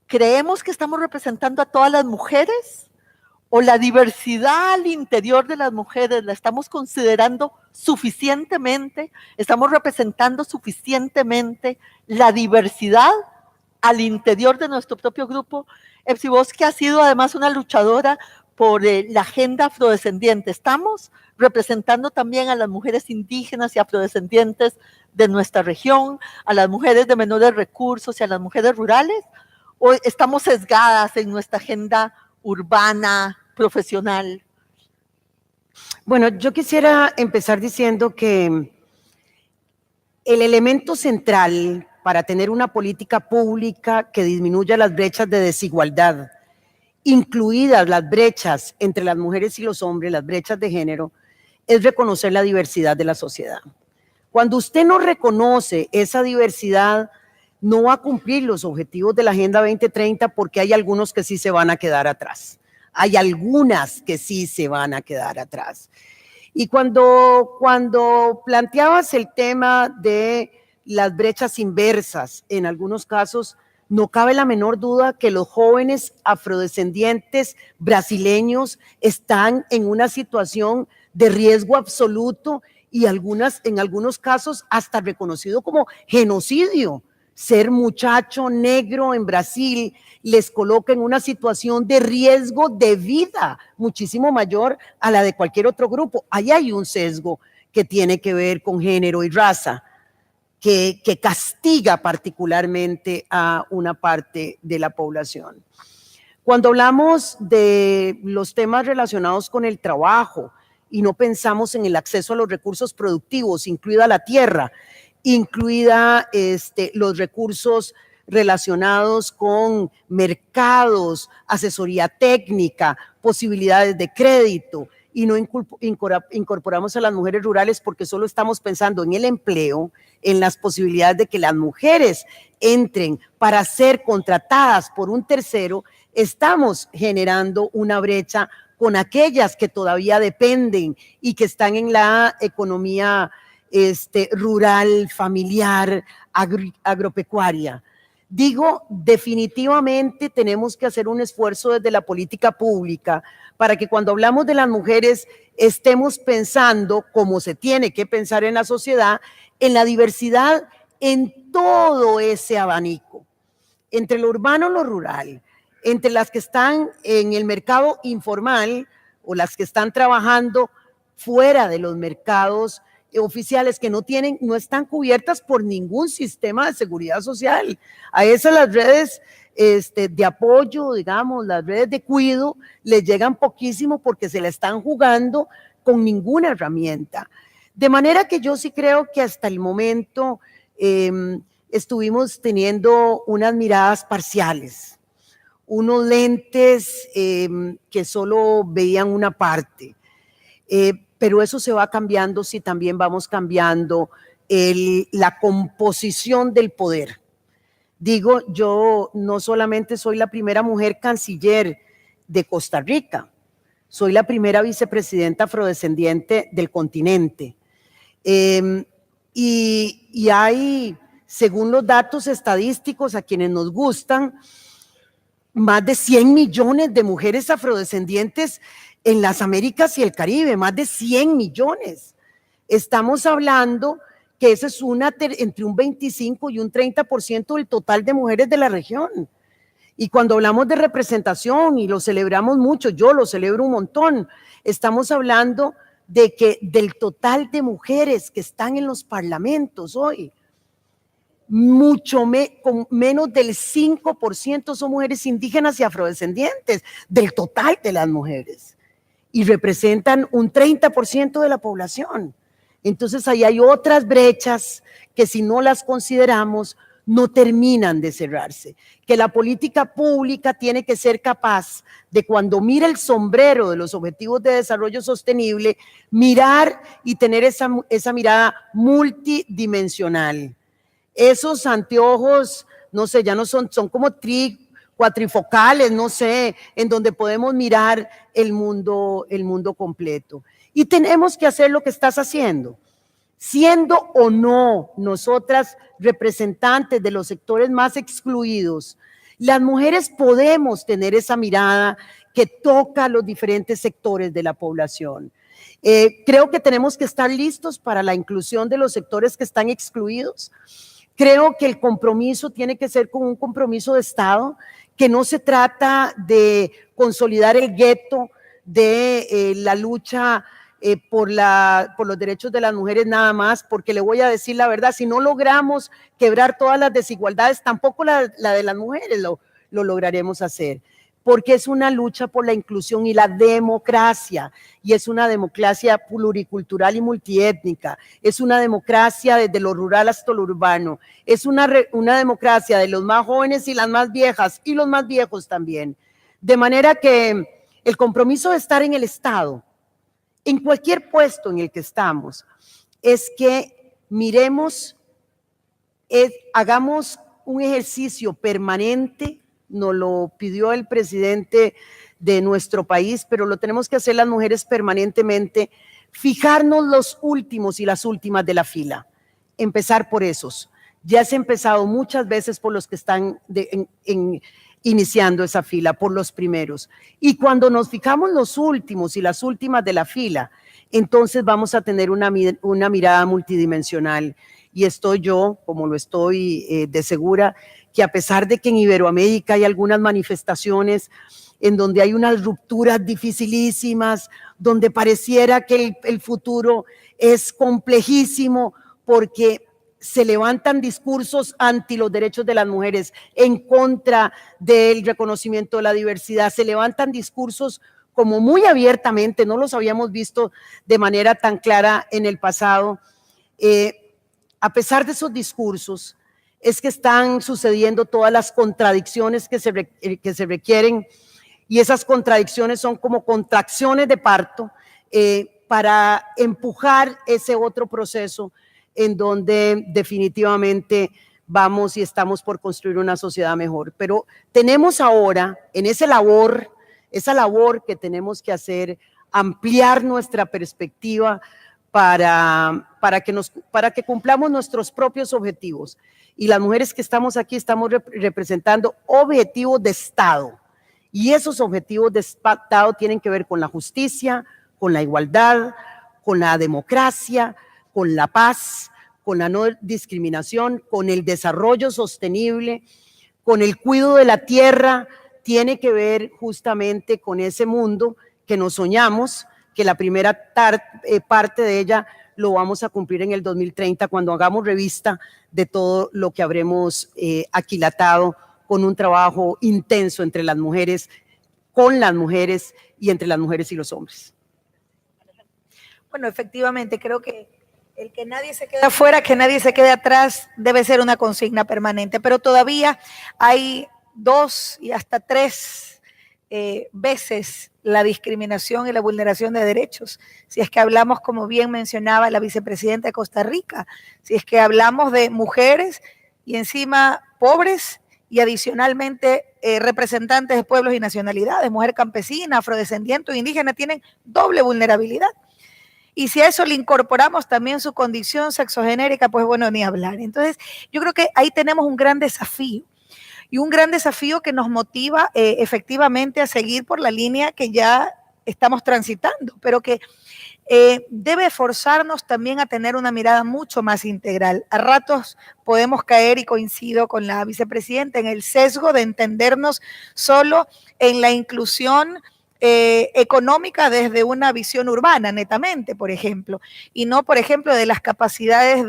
¿creemos que estamos representando a todas las mujeres? ¿O la diversidad al interior de las mujeres la estamos considerando suficientemente? ¿Estamos representando suficientemente la diversidad al interior de nuestro propio grupo. Epsi, vos que has sido además una luchadora por la agenda afrodescendiente, estamos representando también a las mujeres indígenas y afrodescendientes de nuestra región, a las mujeres de menores recursos y a las mujeres rurales, o estamos sesgadas en nuestra agenda urbana, profesional. Bueno, yo quisiera empezar diciendo que el elemento central para tener una política pública que disminuya las brechas de desigualdad, incluidas las brechas entre las mujeres y los hombres, las brechas de género, es reconocer la diversidad de la sociedad. Cuando usted no reconoce esa diversidad, no va a cumplir los objetivos de la Agenda 2030 porque hay algunos que sí se van a quedar atrás. Hay algunas que sí se van a quedar atrás. Y cuando planteabas el tema de las brechas inversas, en algunos casos, no cabe la menor duda que los jóvenes afrodescendientes brasileños están en una situación de riesgo absoluto y en algunos casos hasta reconocido como genocidio. Ser muchacho negro en Brasil les coloca en una situación de riesgo de vida muchísimo mayor a la de cualquier otro grupo. Ahí hay un sesgo que tiene que ver con género y raza, que castiga particularmente a una parte de la población. Cuando hablamos de los temas relacionados con el trabajo y no pensamos en el acceso a los recursos productivos, incluida la tierra, incluida los recursos relacionados con mercados, asesoría técnica, posibilidades de crédito, y no incorporamos a las mujeres rurales porque solo estamos pensando en el empleo, en las posibilidades de que las mujeres entren para ser contratadas por un tercero, estamos generando una brecha con aquellas que todavía dependen y que están en la economía rural, familiar, agropecuaria. Digo, definitivamente tenemos que hacer un esfuerzo desde la política pública para que cuando hablamos de las mujeres estemos pensando, como se tiene que pensar en la sociedad, en la diversidad en todo ese abanico, entre lo urbano y lo rural, entre las que están en el mercado informal o las que están trabajando fuera de los mercados oficiales que no están cubiertas por ningún sistema de seguridad social. A esas las redes de apoyo, digamos, las redes de cuidado, les llegan poquísimo porque se la están jugando con ninguna herramienta. De manera que yo sí creo que hasta el momento estuvimos teniendo unas miradas parciales, unos lentes que solo veían una parte. Pero eso se va cambiando si también vamos cambiando la composición del poder. Digo, yo no solamente soy la primera mujer canciller de Costa Rica, soy la primera vicepresidenta afrodescendiente del continente. Y hay, según los datos estadísticos a quienes nos gustan, más de 100 millones de mujeres afrodescendientes en las Américas y el Caribe, más de 100 millones. Estamos hablando que eso es entre un 25 y un 30% del total de mujeres de la región. Y cuando hablamos de representación, y lo celebramos mucho, yo lo celebro un montón, estamos hablando de que del total de mujeres que están en los parlamentos hoy, con menos del 5% son mujeres indígenas y afrodescendientes, del total de las mujeres. Y representan un 30% de la población. Entonces ahí hay otras brechas que si no las consideramos no terminan de cerrarse. Que la política pública tiene que ser capaz de, cuando mira el sombrero de los objetivos de desarrollo sostenible, mirar y tener esa mirada multidimensional. Esos anteojos, no sé, ya no son como cuatrifocales, no sé, en donde podemos mirar el mundo completo. Y tenemos que hacer lo que estás haciendo. Siendo o no nosotras representantes de los sectores más excluidos, las mujeres podemos tener esa mirada que toca a los diferentes sectores de la población. Creo que tenemos que estar listos para la inclusión de los sectores que están excluidos. Creo que el compromiso tiene que ser como un compromiso de Estado, que no se trata de consolidar el gueto de la lucha por los derechos de las mujeres nada más, porque le voy a decir la verdad, si no logramos quebrar todas las desigualdades, tampoco la de las mujeres lo lograremos hacer, porque es una lucha por la inclusión y la democracia, y es una democracia pluricultural y multiétnica, es una democracia desde lo rural hasta lo urbano, es una democracia de los más jóvenes y las más viejas, y los más viejos también, de manera que el compromiso de estar en el Estado, en cualquier puesto en el que estamos, es que miremos, hagamos un ejercicio permanente. Nos lo pidió el presidente de nuestro país, pero lo tenemos que hacer las mujeres permanentemente, fijarnos los últimos y las últimas de la fila, empezar por esos. Ya se ha empezado muchas veces por los que están iniciando esa fila, por los primeros. Y cuando nos fijamos los últimos y las últimas de la fila, entonces vamos a tener una mirada multidimensional. Y estoy yo, como lo estoy de segura, que a pesar de que en Iberoamérica hay algunas manifestaciones en donde hay unas rupturas dificilísimas, donde pareciera que el futuro es complejísimo porque se levantan discursos anti los derechos de las mujeres, en contra del reconocimiento de la diversidad, se levantan discursos como muy abiertamente, no los habíamos visto de manera tan clara en el pasado. A pesar de esos discursos, es que están sucediendo todas las contradicciones que se requieren, y esas contradicciones son como contracciones de parto para empujar ese otro proceso en donde definitivamente vamos y estamos por construir una sociedad mejor. Pero tenemos ahora, en esa labor que tenemos que hacer, ampliar nuestra perspectiva para que cumplamos nuestros propios objetivos. Y las mujeres que estamos aquí estamos representando objetivos de Estado. Y esos objetivos de Estado tienen que ver con la justicia, con la igualdad, con la democracia, con la paz, con la no discriminación, con el desarrollo sostenible, con el cuidado de la tierra. Tiene que ver justamente con ese mundo que nos soñamos, que la primera parte de ella lo vamos a cumplir en el 2030, cuando hagamos revista de todo lo que habremos aquilatado con un trabajo intenso entre las mujeres, con las mujeres y entre las mujeres y los hombres. Bueno, efectivamente, creo que el que nadie se quede afuera, que nadie se quede atrás, debe ser una consigna permanente, pero todavía hay 2 y hasta 3 veces la discriminación y la vulneración de derechos. Si es que hablamos, como bien mencionaba la vicepresidenta de Costa Rica, si es que hablamos de mujeres y encima pobres y adicionalmente representantes de pueblos y nacionalidades, mujer campesina, afrodescendiente o indígena, tienen doble vulnerabilidad. Y si a eso le incorporamos también su condición sexogenérica, pues bueno, ni hablar. Entonces, yo creo que ahí tenemos un gran desafío. Y un gran desafío que nos motiva efectivamente a seguir por la línea que ya estamos transitando, pero que debe forzarnos también a tener una mirada mucho más integral. A ratos podemos caer, y coincido con la vicepresidenta, en el sesgo de entendernos solo en la inclusión económica desde una visión urbana, netamente, por ejemplo, y no, por ejemplo, de las capacidades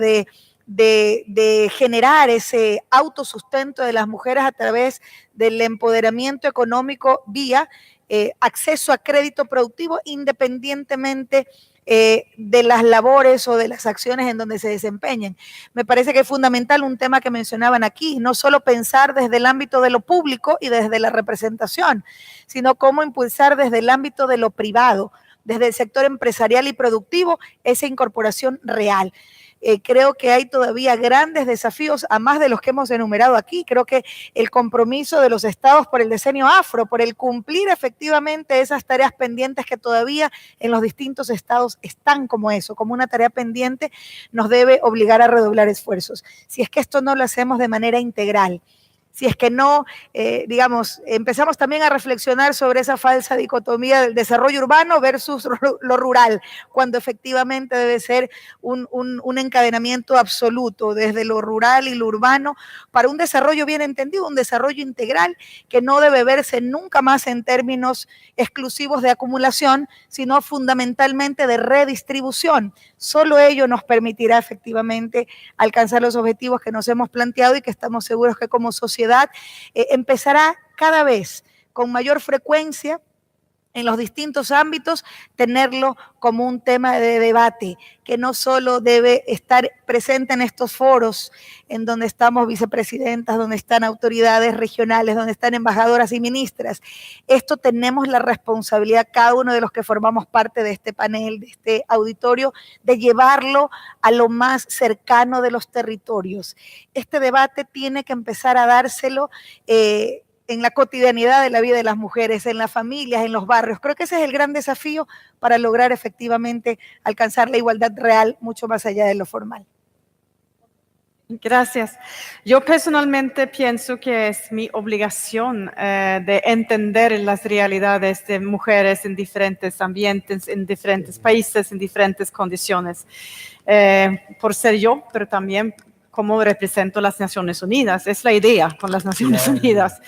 de generar ese autosustento de las mujeres a través del empoderamiento económico vía acceso a crédito productivo, independientemente de las labores o de las acciones en donde se desempeñen. Me parece que es fundamental un tema que mencionaban aquí, no solo pensar desde el ámbito de lo público y desde la representación, sino cómo impulsar desde el ámbito de lo privado, desde el sector empresarial y productivo, esa incorporación real. Creo que hay todavía grandes desafíos, a más de los que hemos enumerado aquí. Creo que el compromiso de los estados por el decenio afro, por el cumplir efectivamente esas tareas pendientes que todavía en los distintos estados están como eso, como una tarea pendiente, nos debe obligar a redoblar esfuerzos. Si es que esto no lo hacemos de manera integral, si es que no, empezamos también a reflexionar sobre esa falsa dicotomía del desarrollo urbano versus lo rural, cuando efectivamente debe ser un encadenamiento absoluto desde lo rural y lo urbano para un desarrollo bien entendido, un desarrollo integral que no debe verse nunca más en términos exclusivos de acumulación, sino fundamentalmente de redistribución. Solo ello nos permitirá efectivamente alcanzar los objetivos que nos hemos planteado y que estamos seguros que como sociedad empezará cada vez con mayor frecuencia en los distintos ámbitos, tenerlo como un tema de debate, que no solo debe estar presente en estos foros, en donde estamos vicepresidentas, donde están autoridades regionales, donde están embajadoras y ministras. Esto tenemos la responsabilidad, cada uno de los que formamos parte de este panel, de este auditorio, de llevarlo a lo más cercano de los territorios. Este debate tiene que empezar a dárselo en la cotidianidad de la vida de las mujeres, en las familias, en los barrios. Creo que ese es el gran desafío para lograr efectivamente alcanzar la igualdad real mucho más allá de lo formal. Gracias. Yo personalmente pienso que es mi obligación de entender las realidades de mujeres en diferentes ambientes, en diferentes países, en diferentes condiciones. Por ser yo, pero también cómo represento las Naciones Unidas. Es la idea con las Naciones Unidas.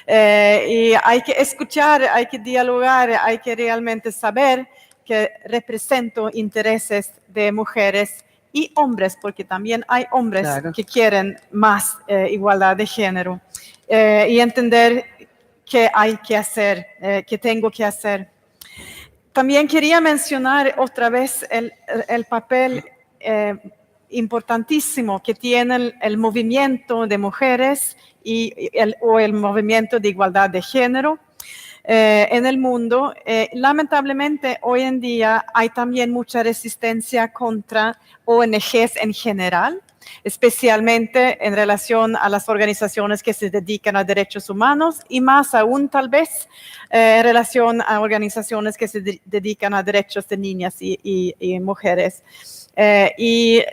Y hay que escuchar, hay que dialogar, hay que realmente saber que represento intereses de mujeres y hombres, porque también hay hombres que quieren más igualdad de género. Y entender qué hay que hacer, qué tengo que hacer. También quería mencionar otra vez el papel importantísimo que tiene el movimiento de mujeres o el movimiento de igualdad de género en el mundo. Lamentablemente, hoy en día hay también mucha resistencia contra ONGs en general, especialmente en relación a las organizaciones que se dedican a derechos humanos y más aún tal vez en relación a organizaciones que se dedican a derechos de niñas y mujeres. Y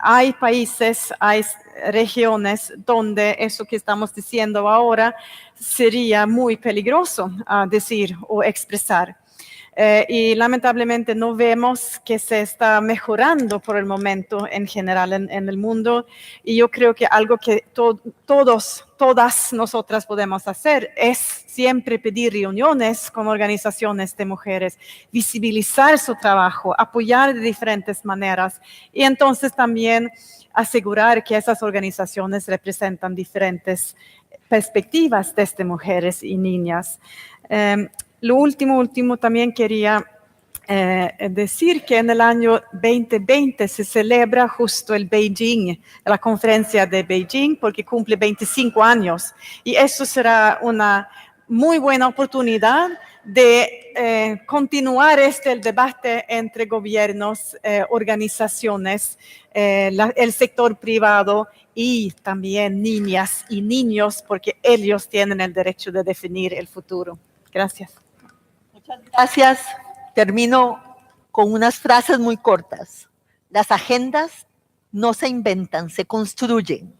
hay países, hay regiones donde eso que estamos diciendo ahora sería muy peligroso decir o expresar. Y lamentablemente no vemos que se está mejorando por el momento en general en el mundo. Y yo creo que algo que todas nosotras podemos hacer es siempre pedir reuniones con organizaciones de mujeres, visibilizar su trabajo, apoyar de diferentes maneras y entonces también asegurar que esas organizaciones representan diferentes perspectivas desde mujeres y niñas. Lo último también quería decir que en el año 2020 se celebra justo la conferencia de Beijing, porque cumple 25 años. Y eso será una muy buena oportunidad de continuar el debate entre gobiernos, organizaciones, el sector privado y también niñas y niños, porque ellos tienen el derecho de definir el futuro. Gracias. Muchas gracias. Termino con unas frases muy cortas. Las agendas no se inventan, se construyen.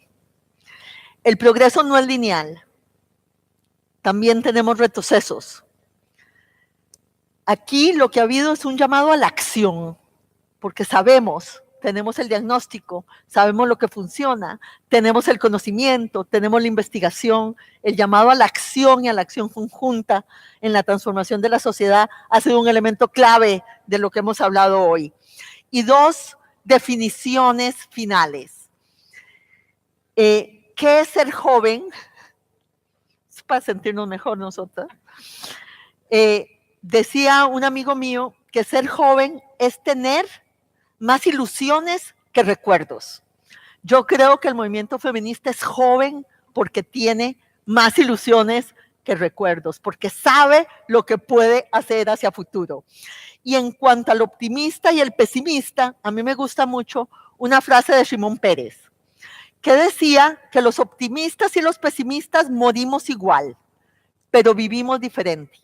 El progreso no es lineal. También tenemos retrocesos. Aquí lo que ha habido es un llamado a la acción, porque tenemos el diagnóstico, sabemos lo que funciona, tenemos el conocimiento, tenemos la investigación, el llamado a la acción y a la acción conjunta en la transformación de la sociedad ha sido un elemento clave de lo que hemos hablado hoy. Y 2 definiciones finales. ¿Qué es ser joven? Es para sentirnos mejor nosotras. Decía un amigo mío que ser joven es tener más ilusiones que recuerdos. Yo creo que el movimiento feminista es joven porque tiene más ilusiones que recuerdos, porque sabe lo que puede hacer hacia futuro. Y en cuanto al optimista y el pesimista, a mí me gusta mucho una frase de Shimon Peres, que decía que los optimistas y los pesimistas morimos igual, pero vivimos diferente.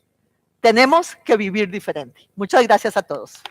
Tenemos que vivir diferente. Muchas gracias a todos.